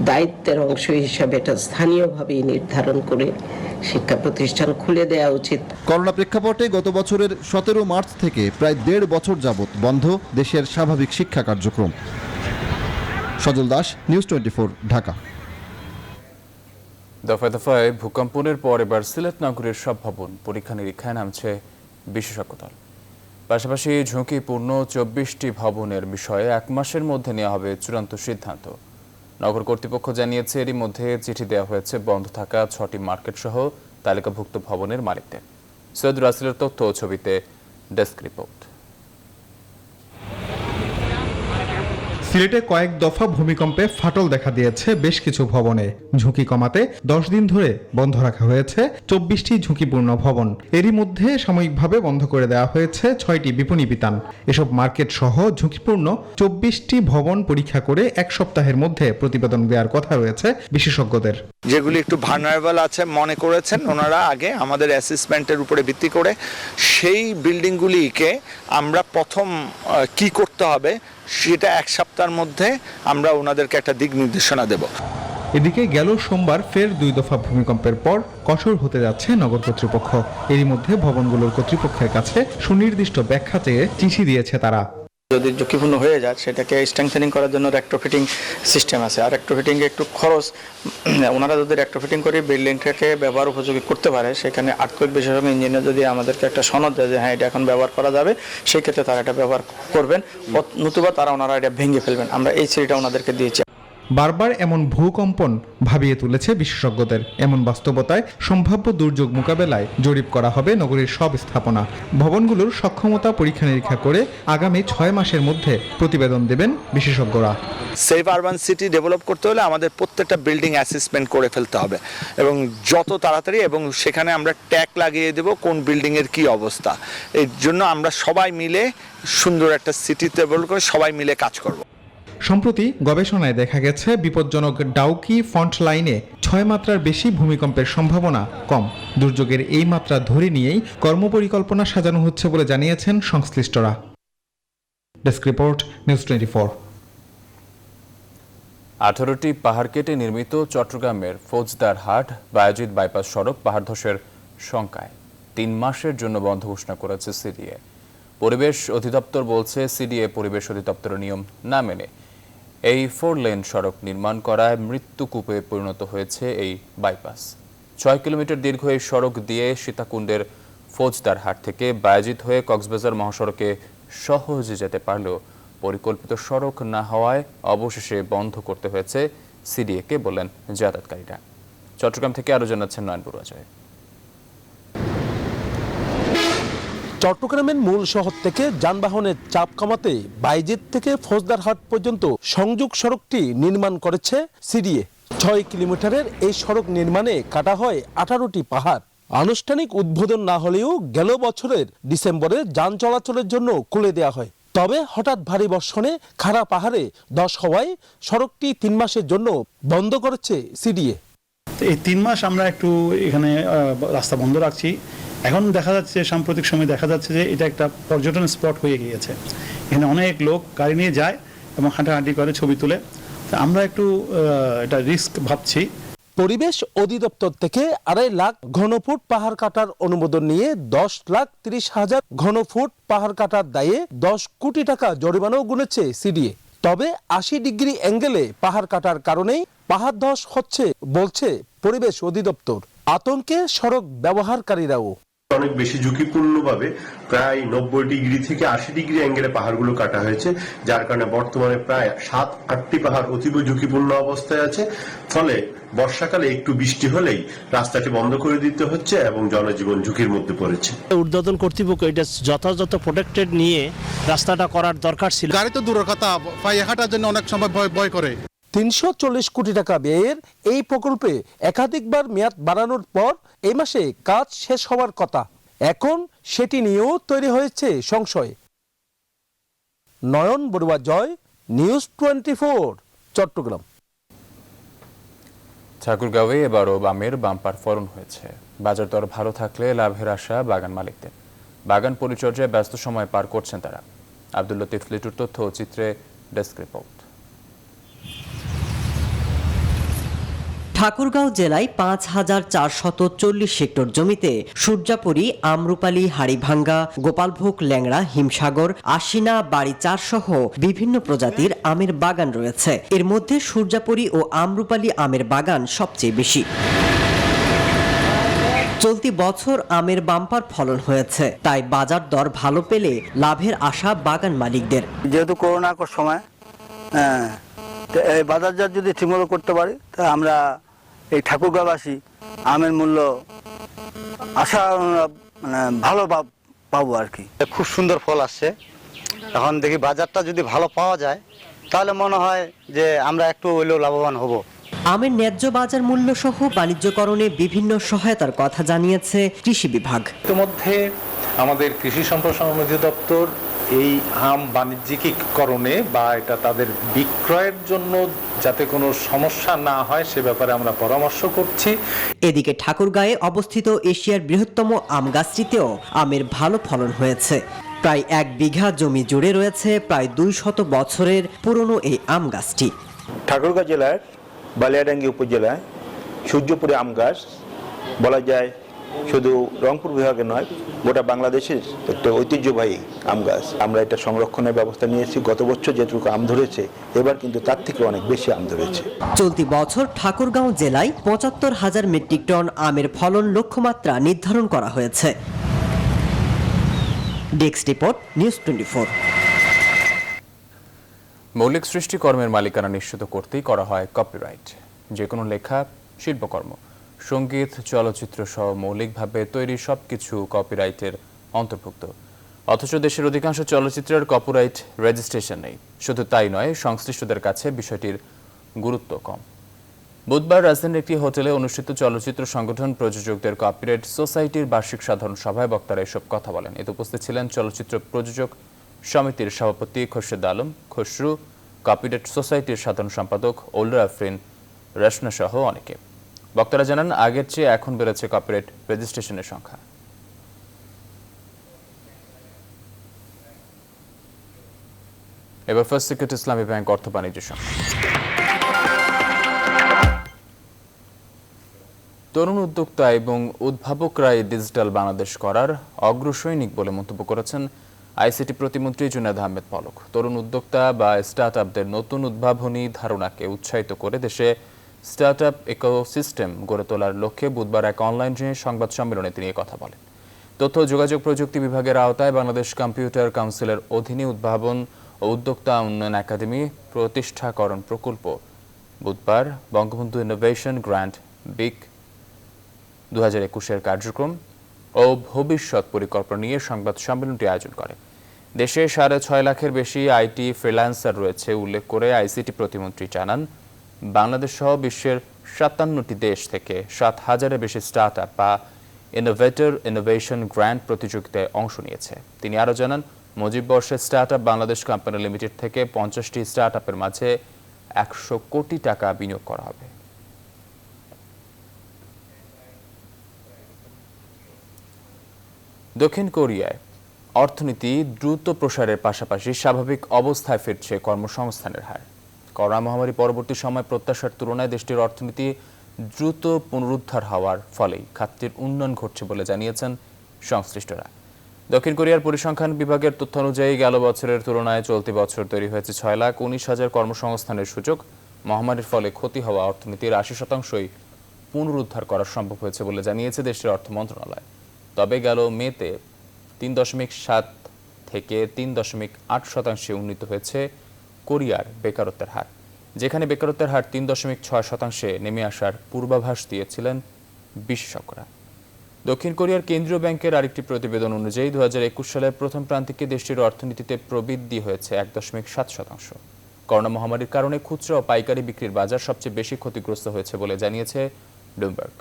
দায়িত্বের অংশ হিসাবে এটা স্থানীয়ভাবেই নির্ধারণ করে শিক্ষা প্রতিষ্ঠান খুলে দেওয়া উচিত। করোনা প্রেক্ষাপটে গত বছরের 17 মার্চ থেকে প্রায় 1.5 বছর যাবৎ বন্ধ দেশের স্বাভাবিক শিক্ষা কার্যক্রম। সজল দাস, নিউজ 24, ঢাকা। দফায় দফায় ভূকম্পনের পর এবার সিলেট নগরের সব ভবন পরীক্ষা নিরীক্ষায় নামছে বিশেষজ্ঞ দল। পাশাপাশি ঝুঁকিপূর্ণ 24টি ভবনের বিষয়ে 1 মাসের মধ্যে নেওয়া হবে চূড়ান্ত সিদ্ধান্ত। নগর কর্তৃপক্ষ জানিয়েছে, এরই মধ্যে চিঠি দেওয়া হয়েছে বন্ধ থাকা 6টি মার্কেট সহ তালিকাভুক্ত ভবনের মালিকদের। সৈয়দ রাসেলের তথ্য ও ছবিতে ডেস্ক রিপোর্ট। সিলেটে কয়েক দফা ভূমিকম্পে ফাটল দেখা দিয়েছে বেশ কিছু ভবনে। ঝুঁকি কমাতে 10 দিন ধরে বন্ধ রাখা হয়েছে 24টি ঝুঁকিপূর্ণ ভবন। এরই মধ্যে সাময়িকভাবে বন্ধ করে দেওয়া হয়েছে 6টি বিপণী বিতান। এসব মার্কেট সহ ঝুঁকিপূর্ণ 24টি ভবন পরীক্ষা করে 1 সপ্তাহের মধ্যে প্রতিবেদন দেওয়ার কথা রয়েছে বিশেষজ্ঞদের। যেগুলি একটু ভালনারেবল আছে মনে করেছেন ওনারা, আগে আমাদের অ্যাসেসমেন্টের উপরে ভিত্তি করে সেই বিল্ডিংগুলিকে আমরা প্রথম কি করতে হবে সেটা 1 সপ্তাহের মধ্যে আমরা ওনাদেরকে একটা দিক নির্দেশনা দেব। এদিকে গেল সোমবার ফের 2 দফা ভূমিকম্পের পর কঠোর হতে যাচ্ছে নগর কর্তৃপক্ষ। এরই মধ্যে ভবনগুলোর কর্তৃপক্ষের কাছে সুনির্দিষ্ট ব্যাখ্যা চেয়ে চিঠি দিয়েছে তারা। যদি ঝুঁকিপূর্ণ হয়ে যায় সেটাকে স্ট্রেংথেনিং করার জন্য রেট্রোফিটিং সিস্টেম আছে, আর রেট্রোফিটিং একটু খরচ। ওনারা যদি রেট্রোফিটিং করে বিল্ডিংটাকে ব্যবহার উপযোগী করতে পারে, সেখানে আর্থকুইক বিশেষজ্ঞ ইঞ্জিনিয়ার যদি আমাদেরকে একটা সনদ দেয় যে হ্যাঁ এটা এখন ব্যবহার করা যাবে, সেই ক্ষেত্রে তারা এটা ব্যবহার করবেন, নতুবা ওনারা এটা ভেঙে ফেলবেন। আমরা এই চিঠিটা ওনাদেরকে দিয়েছি। বারবার এমন ভূকম্পন ভাবিয়ে তুলেছে বিশেষজ্ঞদের। এমন বাস্তবতায় সম্ভাব্য দুর্যোগ মোকাবেলায় জরিপ করা হবে নগরীর সব স্থাপনা। ভবনগুলোর সক্ষমতা পরীক্ষা নিরীক্ষা করে আগামী 6 মাসের মধ্যে প্রতিবেদন দেবেন বিশেষজ্ঞরা। সেফ আরবান সিটি ডেভেলপ করতে হলে আমাদের প্রত্যেকটা বিল্ডিং অ্যাসেসমেন্ট করে ফেলতে হবে এবং যত তাড়াতাড়ি, এবং সেখানে আমরা ট্যাগ লাগিয়ে দেব কোন বিল্ডিংয়ের কি অবস্থা। এর জন্য আমরা সবাই মিলে সুন্দর একটা সিটি ডেভেলপ করে সবাই মিলে কাজ করব। সম্প্রতি গবেষণায় দেখা গেছে বিপজ্জনক ডাউকি ফন্ট লাইনে 6 মাত্রার বেশি ভূমিকম্পের সম্ভাবনা কম। দুর্যোগের এই মাত্রা ধরে নিয়েই কর্মপরিকল্পনা সাজানো হচ্ছে বলে জানিয়েছেন সংশ্লিষ্টরা। Desk report, news 24। 18টি পাহাড় কেটে নির্মিত চট্টগ্রামের ফৌজদারহাট বায়াজিৎ বাইপাস সড়ক পাহাড় ধসের শঙ্কায় 3 মাসের জন্য বন্ধ ঘোষণা করেছে সিডিএ। পরিবেশ অধিদপ্তর বলছে সিডিএ পরিবেশ অধিদপ্তরের নিয়ম না মেনে এই 4 লেন সড়ক নির্মাণ করায় মৃত্যুকূপে পরিণত হয়েছে এই বাইপাস। 6 কিলোমিটার দীর্ঘ এই সড়ক দিয়ে সীতাকুণ্ডের ফৌজদারহাট থেকে বায়াজিৎ হয়ে কক্সবাজার মহাসড়কে সহজে যেতে পারলেও পরিকল্পিত সড়ক না হওয়ায় অবশেষে বন্ধ করতে হয়েছে সিডিএকে, বললেন যাতায়াতকারীরা। চট্টগ্রাম থেকে আরো জানাচ্ছেন নয়ন বড়ুয়া। চট্টগ্রামের মূল শহর থেকে যানবাহনের চাপ কমাতে বায়েজিদ থেকে ফৌজদারহাট পর্যন্ত সংযোগ সড়কটি নির্মাণ করেছে সিডিএ। 6 কিলোমিটারের এই সড়ক নির্মাণে কাটা হয় 18টি পাহাড়। আনুষ্ঠানিক উদ্বোধন না হলেও গেল বছরের ডিসেম্বরে যান চলাচলের জন্য খুলে দেওয়া হয়। তবে হঠাৎ ভারী বর্ষণে খাড়া পাহাড়ে ধস হওয়ায় সড়কটি 3 মাসের জন্য বন্ধ করেছে সিডিএ। এই 3 মাস আমরা একটু এখানে রাস্তা বন্ধ রাখছি। এখন দেখা যাচ্ছে, সাম্প্রতিক সময় দেখা যাচ্ছে যে এটা একটা পর্যটন স্পট হয়ে গিয়েছে। এখানে অনেক লোক গাড়ি নিয়ে যায় এবং হাঁটাহাঁটি করে, ছবি তুলে। আমরা একটু এটা রিস্ক ভাবছি। পরিবেশ অধিদপ্তর থেকে 2.5 লাখ ঘনফুট পাহাড় কাটার অনুমোদন নিয়ে 10,30,000 ঘনফুট পাহাড় কাটার দায়ে 10 কোটি টাকা জরিমানাও গুনেছে সিডিএ। তবে 80 ডিগ্রি অ্যাঙ্গেলে পাহাড় কাটার কারণেই পাহাড় ধস হচ্ছে বলছে পরিবেশ অধিদপ্তর। আতঙ্কে সড়ক ব্যবহারকারীরাও। অনেক বেশি ঝুঁকিপূর্ণভাবে প্রায় 90 ডিগ্রি থেকে 80 ডিগ্রি অ্যাঙ্গেলে পাহাড়গুলো কাটা হয়েছে, যার কারণে বর্তমানে প্রায় 7-8টি পাহাড় অতীব ঝুঁকিপূর্ণ অবস্থায় আছে। ফলে বর্ষাকালে একটু বৃষ্টি হলেই রাস্তাটি বন্ধ করে দিতে হচ্ছে এবং জনজীবন ঝুঁকির মধ্যে পড়েছে। ঊর্ধ্বতন কর্তৃপক্ষ এটা যথাযথ প্রোটেক্টেড নিয়ে রাস্তাটা করার দরকার ছিল। গাড়ি তো দূরের কথা, পায়ে হাঁটার জন্য অনেক সময় ভয় করে। 340 কোটি টাকা ব্যয়ের এই প্রকল্পে একাধিকবার মেয়াদ বাড়ানোর পর এই মাসে কাজ শেষ হওয়ার কথা। এখন সেটি নিয়েও তৈরি হয়েছে সংশয়। নয়ন বড়ুয়া জয়, নিউজ 24, চট্টগ্রাম। ঠাকুরগাঁওয়ে এবারও আমের বাম্পার ফলন হয়েছে। বাজার দর ভালো থাকলে লাভের আশা বাগান মালিকদের। বাগান পরিচর্যায় ব্যস্ত সময় পার করছেন তারা। আব্দুল লতিফ লিটুর তথ্য ও চিত্রে ডেস্ক রিপোর্ট। ঠাকুরগাঁও জেলায় 5,440 হেক্টর জমিতে সূর্যাপুরী, আম্রপালি, হাড়িভাঙ্গা, গোপালভোগ, ল্যাংড়া, হিমসাগর, আশিনা, বাড়ি 4 সহ বিভিন্ন প্রজাতির আমের বাগান রয়েছে। এর মধ্যে সূর্যাপুরী ও আম্রপালি আমের বাগান সবচেয়ে বেশি। চলতি বছর আমের বাম্পার ফলন হয়েছে, তাই বাজার দর ভালো পেলে লাভের আশা বাগান মালিকদের। যেহেতু করোনার সময় এই বাজারজাত যদি ঠিকমতো করতে পারি, তা আমরা এই ঠাকুরগাঁওবাসী আমের মূল্য আশা মানে ভালো পাবো আর কি। খুব সুন্দর ফল আসছে। এখন দেখি বাজারটা যদি ভালো পাওয়া যায় তাহলে মনে হয় যে আমরা একটু হইলেও লাভবান হব। আমের ন্যায্য বাজার মূল্য সহ বাণিজ্যকরণে বিভিন্ন সহায়তার কথা জানিয়েছে কৃষি বিভাগ। ইতিমধ্যে আমাদের কৃষি সম্প্রসারণ অধিদপ্তর এই আম বাণিজ্যিকীকরণে বা এটা তাদের বিক্রয়ের জন্য যাতে কোনো সমস্যা না হয় সে ব্যাপারে আমরা পরামর্শ করছি। এদিকে ঠাকুরগাঁয়ে অবস্থিত এশিয়ার বৃহত্তম আম গাছটিতেও আমের ভালো ফলন হয়েছে। প্রায় 1 বিঘা জমি জুড়ে রয়েছে প্রায় 200 বছরের পুরনো এই আম গাছটি। ঠাকুরগাঁও জেলার বালিয়াডাঙ্গি উপজেলায় সূর্যপুরে আম গাছ বলা যায় শুধু রংপুর বিভাগে নয়, গোটা বাংলাদেশের একটা ঐতিহ্যবাহী আম গাছ। আমরা এটা সংরক্ষণের ব্যবস্থা নিয়েছি। গত বছর যেটুকু আম ধরেছে, এবার কিন্তু তার থেকে অনেক বেশি আম ধরেছে। চলতি বছর ঠাকুরগাঁও জেলায় ৭৫,০০০ মেট্রিক টন আমের ফলন লক্ষ্যমাত্রা নির্ধারণ করা হয়েছে। Desk report, news 24। মৌলিক সৃষ্টিকর্মের মালিকানা নিশ্চিত করতেই করা হয় কপিরাইট। যে কোনো লেখা, শিল্পকর্ম, সঙ্গীত, চলচ্চিত্র সহ মৌলিকভাবে তৈরি সবকিছু কপিরাইটের অন্তর্ভুক্ত। অথচ দেশের অধিকাংশ চলচ্চিত্রের কপিরাইট রেজিস্ট্রেশন নেই। শুধু তাই নয়, সংশ্লিষ্টদের কাছে বিষয়টির গুরুত্ব কম। বুধবার রাজধানীর একটি হোটেলে অনুষ্ঠিত চলচ্চিত্র সংগঠন প্রযোজকদের কপিরাইট সোসাইটির বার্ষিক সাধারণ সভায় বক্তারা এসব কথা বলেন। এতে উপস্থিত ছিলেন চলচ্চিত্র প্রযোজক সমিতির সভাপতি খোরশেদ আলম খসরু, কপিরাইট সোসাইটির সাধারণ সম্পাদক ওল্ডার আফরিন রশনা সহ অনেকে। বক্তারা জানান, আগের চেয়ে এখন বেড়েছে কপিরাইট রেজিস্ট্রেশনের সংখ্যা। এবার ফার্স্ট সিকিউরিটি ইসলামী ব্যাংক অর্থ বাণিজ্য সংখ্যা। তরুণ উদ্যোক্তা এবং উদ্ভাবকরাই ডিজিটাল বাংলাদেশ করার অগ্রসৈনিক বলে মন্তব্য করেছেন আইসিটি প্রতিমন্ত্রী জুনায়েদ আহমেদ পলক। তরুণ উদ্যোক্তা বা স্টার্টআপদের নতুন উদ্ভাবনী ধারণাকে উৎসাহিত করে দেশে স্টার্টআপ ইকোসিস্টেম গড়ে তোলার লক্ষ্যে বুধবার এক অনলাইনে সংবাদ সম্মেলনে তিনি কথা বলেন। তথ্য ও যোগাযোগ প্রযুক্তি বিভাগের আওতায় বাংলাদেশ কম্পিউটার কাউন্সিলের অধীনে উদ্ভাবন ও উদ্যোক্তা উন্নয়ন একাডেমি প্রতিষ্ঠাকরণ প্রকল্প বুধবার বঙ্গবন্ধু ইনোভেশন গ্র্যান্ট বিক 2021-এর কার্যক্রম ও ভবিষ্যৎ পরিকল্পনা নিয়ে সংবাদ সম্মেলনটি আয়োজন করে। দেশে 6.5 লাখের বেশি আইটি ফ্রিল্যান্সার রয়েছে উল্লেখ করে আইসিটি প্রতিমন্ত্রী জানান, বাংলাদেশ সহ বিশ্বের 57টি দেশ থেকে 7,000-এর বেশি স্টার্টআপ বা ইনোভেটর ইনোভেশন গ্র্যান্ট প্রতিযোগিতায় অংশ নিয়েছে। তিনি আরও জানান, মুজিব বর্ষে স্টার্টআপ বাংলাদেশ কোম্পানি লিমিটেড থেকে 50টি স্টার্টআপের মাঝে 100 কোটি টাকা বিনিয়োগ করা হবে। দক্ষিণ কোরিয়ায় অর্থনীতি দ্রুত প্রসারের পাশাপাশি স্বাভাবিক অবস্থায় ফিরছে কর্মসংস্থানের হার। করোনা মহামারী পরবর্তী সময় প্রত্যাশার তুলনায় দেশটির অর্থনীতি দ্রুত পুনরুদ্ধার হওয়ার ফলেই খাতটির উন্নয়ন ঘটছে বলে জানিয়েছেন সংশ্লিষ্টরা। দক্ষিণ কোরিয়ার পরিসংখ্যান বিভাগের তথ্য অনুযায়ী গেল বছরের তুলনায় চলতি বছর তৈরি হয়েছে 6,19,000 কর্মসংস্থানের সুযোগ। মহামারীর ফলে ক্ষতি হওয়া অর্থনীতির 80%ই পুনরুদ্ধার করা সম্ভব হয়েছে বলে জানিয়েছে দেশটির অর্থ মন্ত্রণালয়। তবে গেল মেতে 3.7 থেকে 3.8% উন্নীত হয়েছে কোরিয়ার বেকারত্বের হার, যেখানে বেকারত্বের হার 3.6% নেমে আসার পূর্বাভাস দিয়েছিলেন বিশেষজ্ঞরা। দক্ষিণ কোরিয়ার কেন্দ্রীয় ব্যাংকের আরেকটি প্রতিবেদন অনুযায়ী 2021 সালের প্রথম প্রান্তিকে দেশটির অর্থনীতিতে প্রবৃদ্ধি হয়েছে 1.7%। করোনা মহামারীর কারণে খুচরা ও পাইকারি বিক্রির বাজার সবচেয়ে বেশি ক্ষতিগ্রস্ত হয়েছে বলে জানিয়েছে ব্লুমবার্গ।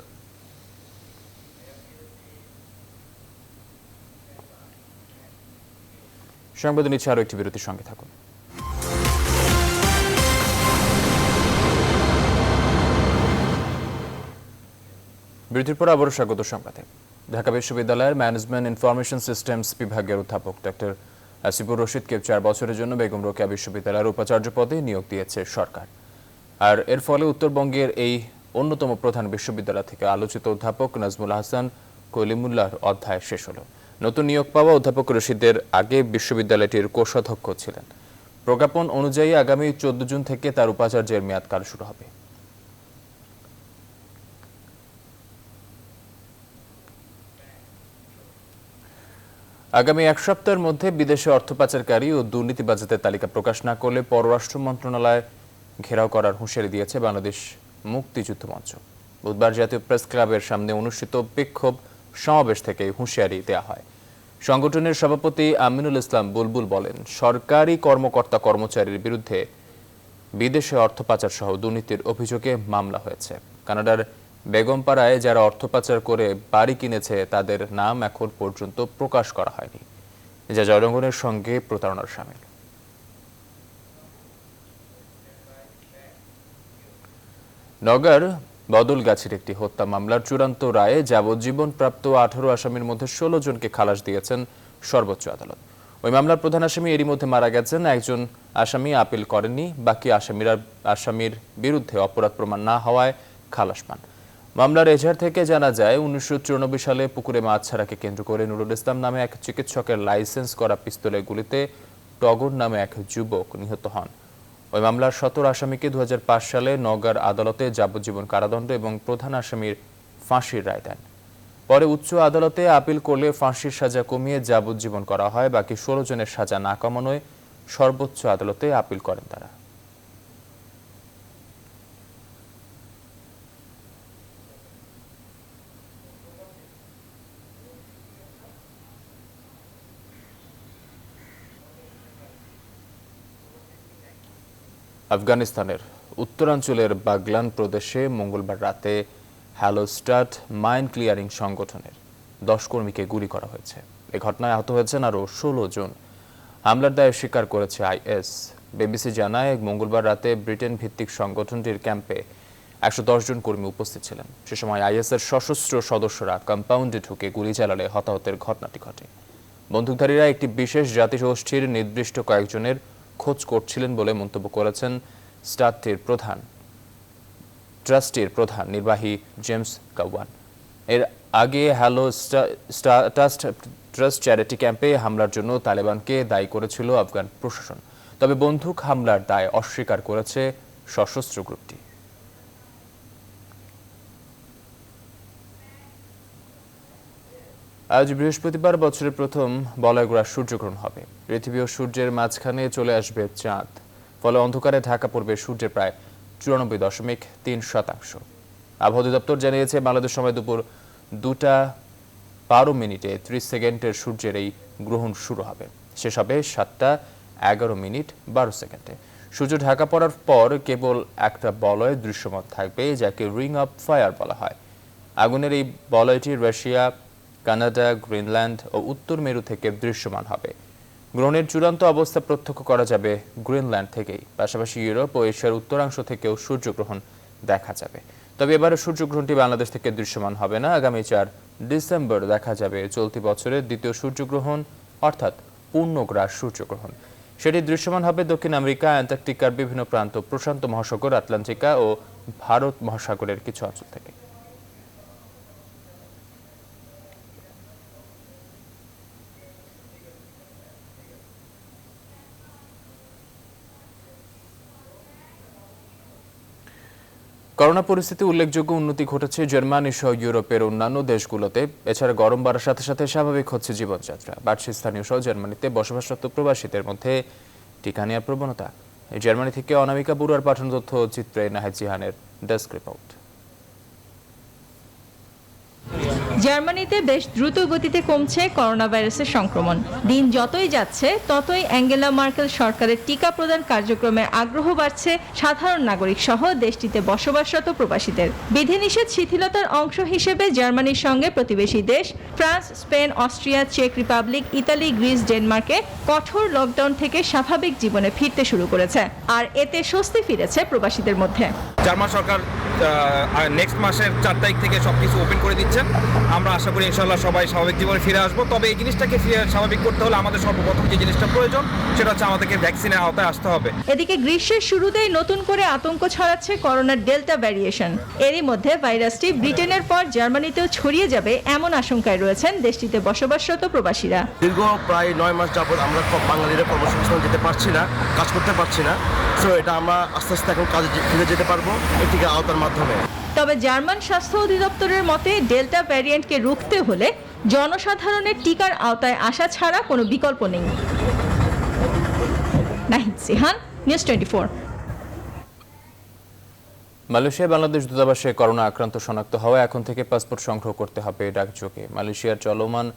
সংবাদ নিচ্ছে আরও একটি বিরতির সঙ্গে থাকুন। বিরতির পর আবারও স্বাগত সংবাদে। ঢাকা বিশ্ববিদ্যালয়ের ম্যানেজমেন্ট ইনফরমেশন সিস্টেমস বিভাগের অধ্যাপক ডক্টর আসিফুর রশিদকে 4 বছরের জন্য বেগম রোকেয়া বিশ্ববিদ্যালয়ের উপাচার্য পদে নিয়োগ দিয়েছে সরকার। আর এর ফলে উত্তরবঙ্গের এই অন্যতম প্রধান বিশ্ববিদ্যালয় থেকে আলোচিত অধ্যাপক নাজমুল হাসান কলিমুল্লাহর অধ্যায় শেষ হলো। নতুন নিয়োগ পাওয়া অধ্যাপক রশিদের আগে বিশ্ববিদ্যালয়টির কোষাধ্যক্ষ ছিলেন। প্রজ্ঞাপন অনুযায়ী আগামী 14 জুন থেকে তার উপাচার্যের মেয়াদকাল শুরু হবে। আগামী 1 সপ্তাহের মধ্যে বিদেশে অর্থ পাচারকারী ও দুর্নীতিবাজদের তালিকা প্রকাশ না করলে পররাষ্ট্র মন্ত্রণালয় ঘেরাও করার হুঁশিয়ারি দিয়েছে বাংলাদেশ মুক্তিযুদ্ধ মঞ্চ। বুধবার জাতীয় প্রেস ক্লাবের সামনে অনুষ্ঠিত বিক্ষোভ সমাবেশ থেকে হুঁশিয়ারি দেওয়া হয়। সংগঠনের সভাপতি আমিনুল ইসলাম বুলবুল বলেন, সরকারি কর্মকর্তা কর্মচারীর বিরুদ্ধে বিদেশে অর্থ পাচার সহ দুর্নীতির অভিযোগে মামলা হয়েছে। কানাডার বেগমপাড়ায় যারা অর্থ পাচার করে বাড়ি কিনেছে তাদের নাম এখন পর্যন্ত প্রকাশ করা হয়নি, যা জনগণের সঙ্গে প্রতারণার শামিল। নওগাঁর বদলগাছির একটি হত্যা মামলার চূড়ান্ত রায়ে যাবজ্জীবন প্রাপ্ত 18 আসামির মধ্যে 16 জনকে খালাস দিয়েছেন সর্বোচ্চ আদালত। ওই মামলার প্রধান আসামি এরই মধ্যে মারা গেছেন। একজন আসামি আপিল করেননি। বাকি আসামির বিরুদ্ধে অপরাধ প্রমাণ না হওয়ায় খালাস পান। মামলার এজাহার থেকে জানা যায় 1994 সালে পুকুরে মাছ ছাড়াকে কেন্দ্র করে নুরুল ইসলাম নামে এক চিকিৎসকের লাইসেন্স করা পিস্তলের গুলিতে টগর নামে এক যুবক নিহত হন। ওই মামলার 17 আসামিকে 2005 সালে নওগাঁর আদালতে যাবজ্জীবন কারাদণ্ড এবং প্রধান আসামির ফাঁসির রায় দেন। পরে উচ্চ আদালতে আপিল করলে ফাঁসির সাজা কমিয়ে যাবজ্জীবন করা হয়। বাকি 16 জনের সাজা না কমানোয় সর্বোচ্চ আদালতে আপিল করেন তারা। আফগানিস্তানের উত্তরাঞ্চলের বাগলান প্রদেশে মঙ্গলবার রাতে হ্যালোস্টাট মাইন ক্লিয়ারিং সংগঠনের 10 কর্মীকে গুলি করা হয়েছে। এই ঘটনায় আহত হয়েছেন আরও 16 জন। হামলার দায় স্বীকার করেছে আইএস। বিবিসি জানায় মঙ্গলবার রাতে ব্রিটেন ভিত্তিক সংগঠনটির ক্যাম্পে 110 জন কর্মী উপস্থিত ছিলেন। সে সময় আইএসের সশস্ত্র সদস্যরা কম্পাউন্ডে ঢুকে গুলি চালালে হতাহতের ঘটনাটি ঘটে। বন্দুকধারীরা একটি বিশেষ জাতিগোষ্ঠীর নির্দিষ্ট কয়েকজনের খোঁজ করছিলেন বলে মন্তব্য করেছেন ট্রাস্টির প্রধান নির্বাহী জেমস কাওয়ান। এর আগে ট্রাস্ট চ্যারিটি ক্যাম্পে হামলার জন্য তালেবানকে দায়ী করেছিল আফগান প্রশাসন। তবে বন্দুক হামলার দায় অস্বীকার করেছে সশস্ত্র গ্রুপটি। আজ বৃহস্পতিবার বছরের প্রথম বলয়গ্রাস সূর্যগ্রহণ হবে। পৃথিবী ও সূর্যের মাঝখানে চলে আসবে চাঁদ। ফলে অন্ধকারে ঢাকা পড়বে সূর্যের প্রায় 94.3%। আবহাওয়া অধিদপ্তর জানিয়েছে বাংলাদেশ সময় দুপুর 2:12:30 সূর্যের এই গ্রহণ শুরু হবে। শেষ হবে 7:11:12। সূর্য ঢাকা পড়ার পর কেবল একটা বলয় দৃশ্যমান থাকবে, যাকে রিং অফ ফায়ার বলা হয়। আগুনের এই বলয়টি রাশিয়া, কানাডা, গ্রিনল্যান্ড ও উত্তর মেরু থেকে দৃশ্যমান হবে। গ্রহণের চূড়ান্ত অবস্থা প্রত্যক্ষ করা যাবে গ্রিনল্যান্ড থেকেই। পাশাপাশি ইউরোপ ও এশিয়ার উত্তরাংশ থেকেও সূর্যগ্রহণ দেখা যাবে। তবে এবারে সূর্যগ্রহণটি বাংলাদেশ থেকে দৃশ্যমান হবে না। আগামী 4 ডিসেম্বর দেখা যাবে চলতি বছরের দ্বিতীয় সূর্যগ্রহণ, অর্থাৎ পূর্ণগ্রাস সূর্যগ্রহণ। সেটি দৃশ্যমান হবে দক্ষিণ আমেরিকা, অ্যান্টার্কটিকার বিভিন্ন প্রান্ত, প্রশান্ত মহাসাগর, আটলান্টিকা ও ভারত মহাসাগরের কিছু অঞ্চল থেকে। করোনা পরিস্থিতি উল্লেখযোগ্য উন্নতি ঘটেছে জার্মানি সহ ইউরোপের অন্যান্য দেশগুলোতে। এছাড়া গরম বাড়ার সাথে সাথে স্বাভাবিক হচ্ছে জীবনযাত্রা। বাড়ছে স্থানীয় সহ জার্মানিতে বসবাসরত প্রবাসীদের মধ্যে টিকা নেওয়ার প্রবণতা। জার্মানি থেকে অনামিকা বড়ুয়ার পাঠানো তথ্য চিত্রে নাহিদ জিহানের ডেস্ক রিপোর্ট। জার্মানিতে বেশ দ্রুত গতিতে কমছে করোনা ভাইরাসের সংক্রমণ। দিন যতই যাচ্ছে ততই অ্যাঙ্গেলা মার্কেল সরকারের টিকা প্রদান কার্যক্রমে আগ্রহ বাড়ছে সাধারণ নাগরিক সহ দেশটিতে বসবাসরত প্রবাসীদের। বিধিনিষেধ শিথিলতার অংশ হিসেবে জার্মানির সঙ্গে প্রতিবেশী দেশ ফ্রান্স, স্পেন, অস্ট্রিয়া, চেক রিপাবলিক, ইতালি, গ্রিস, ডেনমার্কে কঠোর লকডাউন থেকে স্বাভাবিক জীবনে ফিরতে শুরু করেছে। আর এতে স্বস্তি ফিরেছে প্রবাসীদের মধ্যে। জার্মান সরকার নেক্সট মাসের 4 তারিখ থেকে সবকিছু ওপেন করে দিচ্ছেন। আমরা আশা করি ইনশাআল্লাহ সবাই স্বাভাবিক জীবনে ফিরে আসবো। তবে এই জিনিসটাকে স্বাভাবিক করতে হলে আমাদের সর্বপ্রথম যে জিনিসটা প্রয়োজন সেটা হচ্ছে আমাদেরকে ভ্যাকসিনের আওতায় আসতে হবে। এদিকে গ্রীষ্মের শুরুতেই নতুন করে আতঙ্ক ছড়াচ্ছে করোনার ডেল্টা ভ্যারিয়েশন। এরই মধ্যে ভাইরাসটি ব্রিটেনের পর জার্মানিতেও ছড়িয়ে যাবে এমন আশঙ্কায় রয়েছেন দেশটিতে বসবাসরত প্রবাসীরা। দীর্ঘ প্রায় 9 মাস যাবত আমরা বাঙালিরা কর্মসংস্থান যেতে পারছি না, কাজ করতে পারছি না। সো এটা আমরা আস্তে আস্তে এখন কাজে ফিরে যেতে পারবো এই টিকা আওতার মাধ্যমে। তবে জার্মান স্বাস্থ্য অধিদপ্তরের মতে ডেল্টা ভ্যারিয়েন্টকে রুখতে হলে জনসাধারণের টিকার আওতায় আসা ছাড়া কোনো বিকল্প নেই। নাহিদ জিহান, নিউজ 24। মালয়েশিয়া বাংলাদেশ দূতাবাসে করোনা আক্রান্ত শনাক্ত হওয়া এখন থেকে পাসপোর্ট সংগ্রহ করতে হবে ডাকযোগে। মালয়েশিয়ার চলমান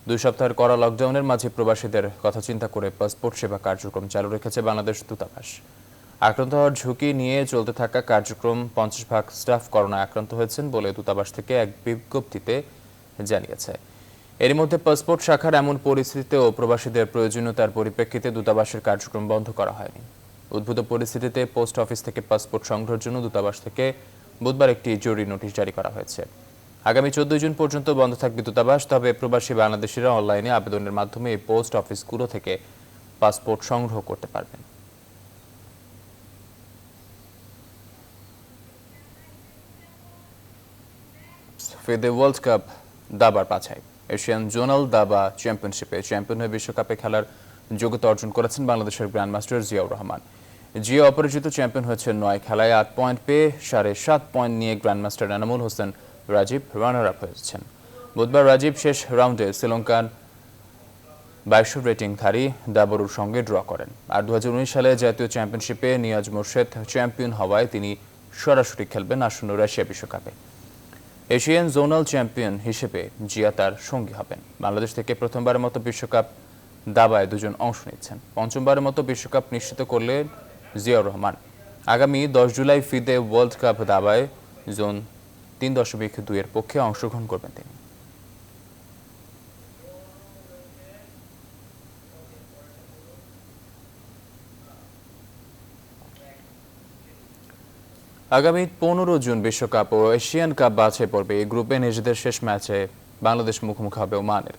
2 সপ্তাহের কড়া লকডাউনের মাঝে প্রবাসীদের কথা চিন্তা করে পাসপোর্ট সেবা কার্যক্রম চালু রেখেছে বাংলাদেশ দূতাবাস। আক্রান্ত হওয়ার ঝুঁকি নিয়ে চলতে থাকা কার্যক্রম 50% স্টাফ করোনায় আক্রান্ত হয়েছেন বলে দূতাবাস থেকে এক বিজ্ঞপ্তিতে জানিয়েছে। এর মধ্যে পাসপোর্ট শাখার এমন পরিস্থিতিতেও প্রবাসীদের প্রয়োজনীয়তার পরিপ্রেক্ষিতে দূতাবাসের কার্যক্রম বন্ধ করা হয়নি। উদ্ভূত পরিস্থিতিতে পোস্ট অফিস থেকে পাসপোর্ট সংগ্রহের জন্য দূতাবাস থেকে বুধবার একটি জরুরি নোটিশ জারি করা হয়েছে। আগামী 14 জুন পর্যন্ত বন্ধ থাকবে দূতাবাস। তবে প্রবাসী বাংলাদেশিরা অনলাইনে আবেদনের মাধ্যমে এই পোস্ট অফিসগুলো থেকে পাসপোর্ট সংগ্রহ করতে পারবেন। ফিদে ওয়ার্ল্ড কাপ দাবার বাছাই। এশিয়ান জোনাল দাবা চ্যাম্পিয়নশিপে চ্যাম্পিয়ন হয়ে বিশ্বকাপে খেলার যোগ্যতা অর্জন করেছেন বাংলাদেশের গ্র্যান্ডমাস্টার জিয়াউর রহমান। জিয়া অপরাজিত চ্যাম্পিয়ন হয়েছেন 9 খেলায় 8 পয়েন্ট পেয়ে 7.5 পয়েন্ট নিয়ে grandmaster Enamul Hossain Rajib runner up হয়েছেন। বুধবার রাজীব শেষ রাউন্ডে শ্রীলঙ্কান 22 রেটিংধারী দাবরুর সঙ্গে ড্র করেন। আর 2019 সালে জাতীয় চ্যাম্পিয়নশিপে নিয়াজ মোর্শেদ চ্যাম্পিয়ন হওয়ায় তিনি সরাসরি খেলবেন আসন্ন রাশিয়া বিশ্বকাপে। এশিয়ান জোনাল চ্যাম্পিয়ন হিসেবে জিয়া তার সঙ্গী হবেন। বাংলাদেশ থেকে প্রথমবারের মতো বিশ্বকাপ দাবায় দুজন অংশ নিচ্ছেন। পঞ্চমবারের মতো বিশ্বকাপ নিশ্চিত করলেন জিয়াউর রহমান। আগামী 10 জুলাই ফিদে ওয়ার্ল্ড কাপ দাবায় জোন 3.2 পক্ষে অংশগ্রহণ করবেন তিনি। আগামী 15 জুন বিশ্বকাপ ও এশিয়ান কাপ বাছাই পর্বে এই গ্রুপে নিজেদের শেষ ম্যাচে বাংলাদেশ মুখোমুখি হবে ওমানের।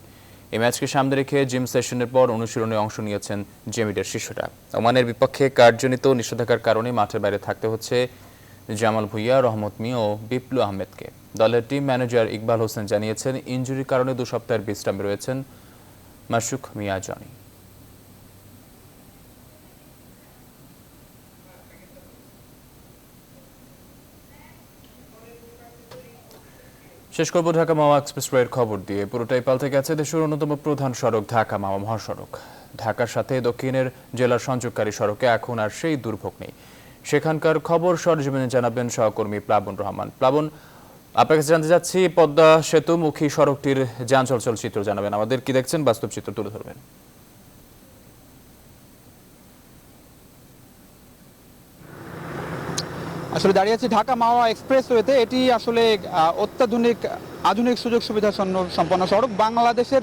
এই ম্যাচকে সামনে রেখে জিম সেশনের পর অনুশীলনে অংশ নিয়েছেন জেমিডের শিষ্যরা। ওমানের বিপক্ষে কার্যজনিত নিষেধাজ্ঞার কারণে মাঠের বাইরে থাকতে হচ্ছে জামাল ভুইয়া, রহমত মিয়া ও বিপ্লু আহমেদকে। দলের টিম ম্যানেজার ইকবাল হোসেন জানিয়েছেন, ইনজুরির কারণে 2 সপ্তাহের বিশ্রামে রয়েছেন মাসুক মিয়া জনি। শেষ করব ঢাকা মাওয়া এক্সপ্রেসওয়ের খবর দিয়ে। পুরোটাই পাল্টে গেছে দেশের অন্যতম প্রধান সড়ক ঢাকা মাওয়া মহাসড়ক। ঢাকার সাথে দক্ষিণের জেলার সংযোগকারী সড়কে এখন আর সেই দুর্ভোগ নেই। সেখানকার খবর সরজমিনে জানাবেন সহকর্মী প্লাবন রহমান। প্লাবন, আপনার কাছে জানতে চাচ্ছি, পদ্মা সেতুমুখী সড়কটির যান চলাচল চিত্র জানাবেন আমাদের, কি দেখছেন, বাস্তব চিত্র তুলে ধরবেন। আসলে দাঁড়িয়ে আছি ঢাকা মাওয়া এক্সপ্রেসওয়েতে। এটি আসলে আধুনিক সুযোগ সুবিধা সম্পন্ন সড়ক। বাংলাদেশের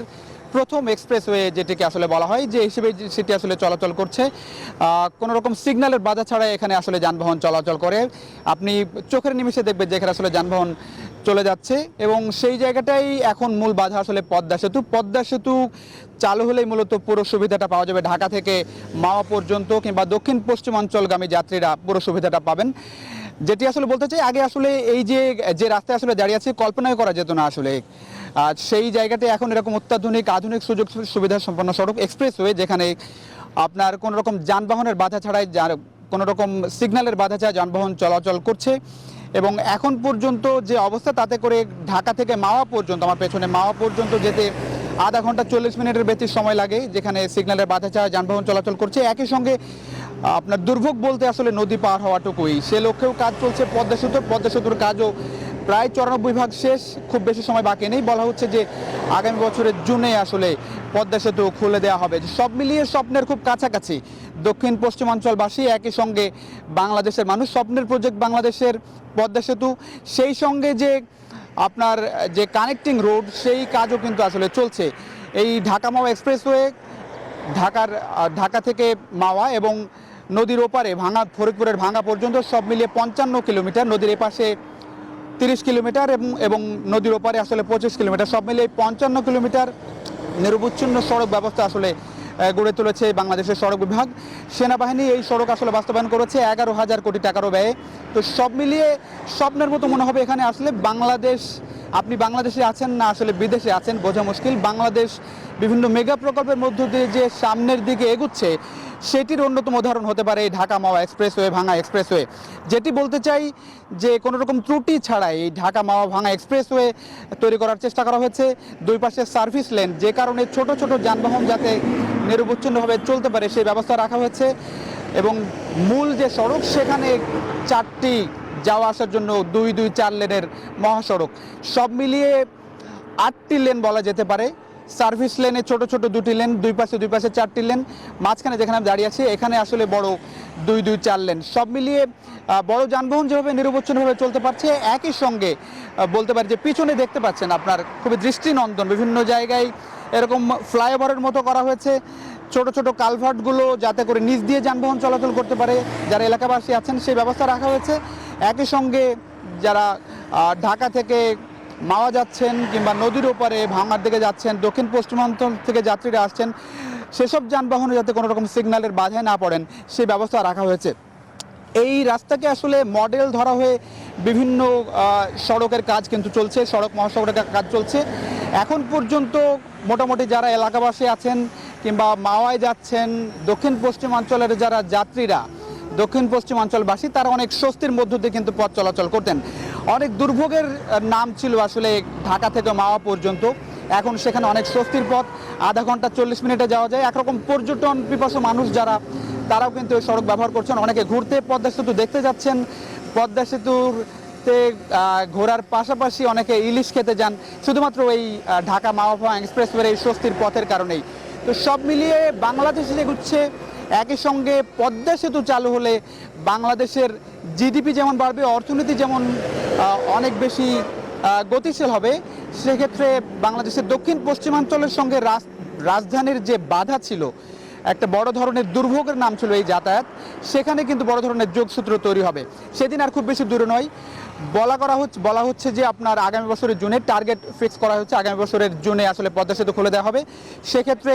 প্রথম এক্সপ্রেসওয়ে যেটিকে আসলে বলা হয়, যে হিসেবে সেটি আসলে চলাচল করছে। কোনো রকম সিগন্যালের বাধা ছাড়াই এখানে আসলে যানবাহন চলাচল করে। আপনি চোখের নিমেষে দেখবেন যে এখানে আসলে যানবাহন চলে যাচ্ছে, এবং সেই জায়গাটাই এখন মূল বাধা আসলে পদ্মা সেতু। পদ্মা সেতু চালু হলেই মূলত পুরো সুবিধাটা পাওয়া যাবে। ঢাকা থেকে মাওয়া পর্যন্ত কিংবা দক্ষিণ পশ্চিমাঞ্চলগামী যাত্রীরা পুরো সুবিধাটা পাবেন। যেটি আসলে বলতে চাই, আগে আসলে এই যে রাস্তায় আসলে দাঁড়িয়ে আছে কল্পনাই করা যেত না আসলে। সেই জায়গাতে এখন এরকম আধুনিক সুযোগ সুবিধা সম্পন্ন সড়ক এক্সপ্রেসওয়ে, যেখানে আপনার কোনো রকম যানবাহনের বাধা ছাড়াই, কোনো রকম সিগন্যালের বাধা ছাড়া যানবাহন চলাচল করছে। এবং এখন পর্যন্ত যে অবস্থা, তাতে করে ঢাকা থেকে মাওয়া পর্যন্ত, আমার পেছনে মাওয়া পর্যন্ত যেতে আধা ঘন্টা 40 মিনিটের বেশি সময় লাগে, যেখানে সিগন্যালের বাধা ছাড়া যানবাহন চলাচল করছে। একই সঙ্গে আপনার দুর্ভোগ বলতে আসলে নদী পার হওয়াটুকুই। সে লক্ষ্যেও কাজ চলছে পদ্মা সেতুর কাজও প্রায় 94% শেষ, খুব বেশি সময় বাকি নেই। বলা হচ্ছে যে আগামী বছরের জুনে আসলে পদ্মা সেতু খুলে দেওয়া হবে। সব মিলিয়ে স্বপ্নের খুব কাছাকাছি দক্ষিণ পশ্চিমাঞ্চলবাসী, একই সঙ্গে বাংলাদেশের মানুষ। স্বপ্নের প্রজেক্ট বাংলাদেশের পদ্মা সেতু, সেই সঙ্গে যে আপনার যে কানেক্টিং রোড, সেই কাজও কিন্তু আসলে চলছে। এই ঢাকা মাওয়া এক্সপ্রেসওয়ে ঢাকা থেকে মাওয়া এবং নদীর ওপারে ফরিদপুরের ভাঙ্গা পর্যন্ত সব মিলিয়ে 55 কিলোমিটার, নদীর এপাশে 30 কিলোমিটার এবং নদীর ওপারে আসলে 25 কিলোমিটার, সব মিলিয়ে 55 কিলোমিটার নিরবচ্ছিন্ন সড়ক ব্যবস্থা আসলে গড়ে তুলেছে বাংলাদেশের সড়ক বিভাগ। সেনাবাহিনী এই সড়ক আসলে বাস্তবায়ন করেছে 11,000 কোটি টাকারও ব্যয়ে। তো সব মিলিয়ে স্বপ্নের মতো মনে হবে এখানে আসলে। আপনি বাংলাদেশে আছেন না আসলে বিদেশে আছেন বোঝা মুশকিল। বাংলাদেশ বিভিন্ন মেগা প্রকল্পের মধ্য দিয়ে যে সামনের দিকে এগুচ্ছে, সেটির অন্যতম উদাহরণ হতে পারে এই ঢাকা মাওয়া এক্সপ্রেসওয়ে, ভাঙা এক্সপ্রেসওয়ে। যেটি বলতে চাই যে কোনো রকম ত্রুটি ছাড়াই এই ঢাকা মাওয়া ভাঙা এক্সপ্রেসওয়ে তৈরি করার চেষ্টা করা হয়েছে। দুই পাশে সার্ভিস লেন, যে কারণে ছোট ছোট যানবাহন যাতে নিরবচ্ছিন্নভাবে চলতে পারে সেই ব্যবস্থা রাখা হয়েছে। এবং মূল যে সড়ক, সেখানে 4টি যাওয়া আসার জন্য 2-4 লেনের মহাসড়ক, সব মিলিয়ে 8টি লেন বলা যেতে পারে। সার্ভিস লেনে ছোট ছোট 2টি লেন, দুই পাশে 4টি লেন, মাঝখানে যেখানে আমি দাঁড়িয়ে আছি এখানে আসলে বড় 2-4 লেন। সব মিলিয়ে বড় যানবাহন যেভাবে নিরবচ্ছিন্নভাবে চলতে পারছে, একই সঙ্গে বলতে পারি যে পিছনে দেখতে পাচ্ছেন আপনার খুবই দৃষ্টিনন্দন বিভিন্ন জায়গায় এরকম ফ্লাইওভারের মতো করা হয়েছে। ছোট ছোট কালভার্টগুলো যাতে করে নিচ দিয়ে যানবাহন চলাচল করতে পারে, যারা এলাকাবাসী আছেন সেই ব্যবস্থা রাখা হয়েছে। একই সঙ্গে যারা ঢাকা থেকে মাওয়া যাচ্ছেন কিংবা নদীর ওপারে ভাঙার দিকে যাচ্ছেন, দক্ষিণ পশ্চিমাঞ্চল থেকে যাত্রীরা আসছেন, সেসব যানবাহনে যাতে কোনো রকম সিগন্যালের বাধায় না পড়েন সেই ব্যবস্থা রাখা হয়েছে। এই রাস্তাকে আসলে মডেল ধরা হয়ে বিভিন্ন সড়কের কাজ কিন্তু চলছে, সড়ক মহাসড়কের কাজ চলছে। এখন পর্যন্ত মোটামুটি যারা এলাকাবাসী আছেন কিংবা মাওয়ায় যাচ্ছেন, দক্ষিণ পশ্চিমাঞ্চলের যারা যাত্রীরা, দক্ষিণ পশ্চিমাঞ্চলবাসী, তারা অনেক স্বস্তির মধ্য দিয়ে কিন্তু পথ চলাচল করতেন। অনেক দুর্ভোগের নাম ছিল আসলে ঢাকা থেকে মাওয়া পর্যন্ত, এখন সেখানে অনেক স্বস্তির পথ, আধা ঘন্টা 40 মিনিটে যাওয়া যায়। একরকম পর্যটন পিপাসু মানুষ যারা, তারাও কিন্তু এই সড়ক ব্যবহার করছেন, অনেকে ঘুরতে পদ্মা সেতু দেখতে যাচ্ছেন, পদ্মা সেতুতে ঘোরার পাশাপাশি অনেকে ইলিশ খেতে যান শুধুমাত্র এই ঢাকা মাওয়া এক্সপ্রেসওয়ের এই স্বস্তির পথের কারণেই। তো সব মিলিয়ে বাংলাদেশে যেগুচ্ছে, একই সঙ্গে পদ্মা সেতু চালু হলে বাংলাদেশের জিডিপি যেমন বাড়বে, অর্থনীতি যেমন অনেক বেশি গতিশীল হবে, সেক্ষেত্রে বাংলাদেশের দক্ষিণ পশ্চিমাঞ্চলের সঙ্গে রাজধানীর যে বাধা ছিল, একটা বড় ধরনের দুর্ভোগের নাম ছিল এই যাতায়াত, সেখানে কিন্তু বড় ধরনের যোগসূত্র তৈরি হবে। সেদিন আর খুব বেশি দূরে নয়, বলা হচ্ছে যে আপনার আগামী বছরের জুনে টার্গেট ফিক্স করা হচ্ছে, আগামী বছরের জুনে আসলে পদ্মা সেতু খুলে দেওয়া হবে। সেক্ষেত্রে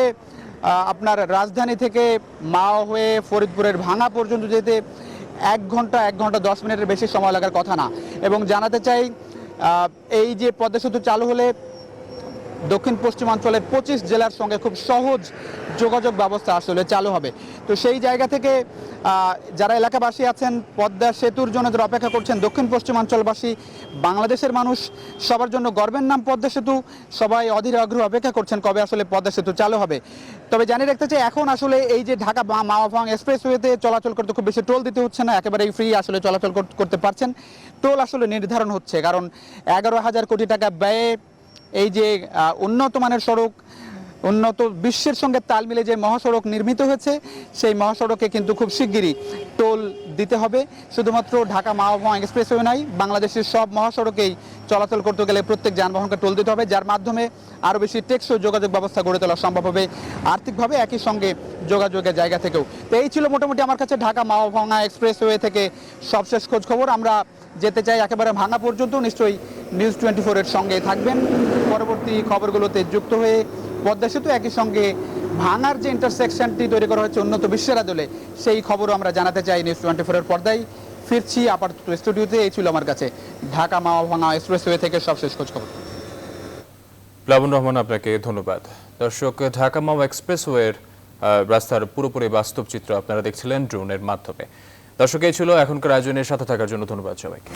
আপনার রাজধানী থেকে মাওয়া হয়ে ফরিদপুরের ভাঙা পর্যন্ত যেতে 1 ঘন্টা 10 মিনিটের বেশি সময় লাগার কথা না। এবং জানাতে চাই, এই যে পদ্মা সেতু চালু হলে দক্ষিণ পশ্চিমাঞ্চলের 25 জেলার সঙ্গে খুব সহজ যোগাযোগ ব্যবস্থা আসলে চালু হবে। তো সেই জায়গা থেকে যারা এলাকাবাসী আছেন, পদ্মা সেতুর জন্য যারা অপেক্ষা করছেন, দক্ষিণ পশ্চিমাঞ্চলবাসী, বাংলাদেশের মানুষ, সবার জন্য গর্বের নাম পদ্মা সেতু, সবাই অধীর আগ্রহ অপেক্ষা করছেন কবে আসলে পদ্মা সেতু চালু হবে। তবে জানিয়ে রাখতে চাই, এখন আসলে এই যে ঢাকা মাওয়া এক্সপ্রেসওয়েতে চলাচল করতে খুব বেশি টোল দিতে হচ্ছে না, একেবারেই ফ্রি আসলে চলাচল করতে পারছেন। টোল আসলে নির্ধারণ হচ্ছে, কারণ 11,000 কোটি টাকা ব্যয়ে এই যে উন্নত মানের সড়ক, উন্নত বিশ্বের সঙ্গে তাল মিলে যে মহাসড়ক নির্মিত হয়েছে, সেই মহাসড়কে কিন্তু খুব শিগগিরই টোল দিতে হবে। শুধুমাত্র ঢাকা মাওয়া এক্সপ্রেসওয়ে নয়, বাংলাদেশের সব মহাসড়কেই চলাচল করতে গেলে প্রত্যেক যানবাহনকে টোল দিতে হবে, যার মাধ্যমে আরও বেশি টেকসই যোগাযোগ ব্যবস্থা গড়ে তোলা সম্ভব হবে আর্থিকভাবে, একই সঙ্গে যোগাযোগের জায়গা থেকেও। তো এই ছিল মোটামুটি আমার কাছে ঢাকা মাওয়া এক্সপ্রেসওয়ে থেকে সবশেষ খোঁজ খবর। আমরা যেতে চাই একেবারে ভাঙা পর্যন্ত, নিশ্চয়ই নিউজ 24-এর সঙ্গে থাকবেন পরবর্তী খবরগুলোতে যুক্ত হয়ে। পদ্মা সেতু একই সঙ্গে ভাঙার যে ইন্টারসেকশনটি তৈরি করা হয়েছে উন্নত বিশ্বের আদলে, সেই খবরও আমরা জানাতে চাই নিউজ 24-এর পর্দায়। ফিরছি আপাতত স্টুডিওতে। এই ছিল আমার কাছে ঢাকা মাওয়া এক্সপ্রেসওয়ে থেকে সবশেষ খোঁজ খবর। প্লাবন রহমান, আপনাকে ধন্যবাদ। দর্শক, ঢাকা মাওয়া এক্সপ্রেসওয়ের রাস্তার পুরোপুরি বাস্তব চিত্র আপনারা দেখছিলেন ড্রোনের মাধ্যমে। দর্শক, এই ছিল এখনকার আয়োজনের সাথে থাকার জন্য ধন্যবাদ সবাইকে।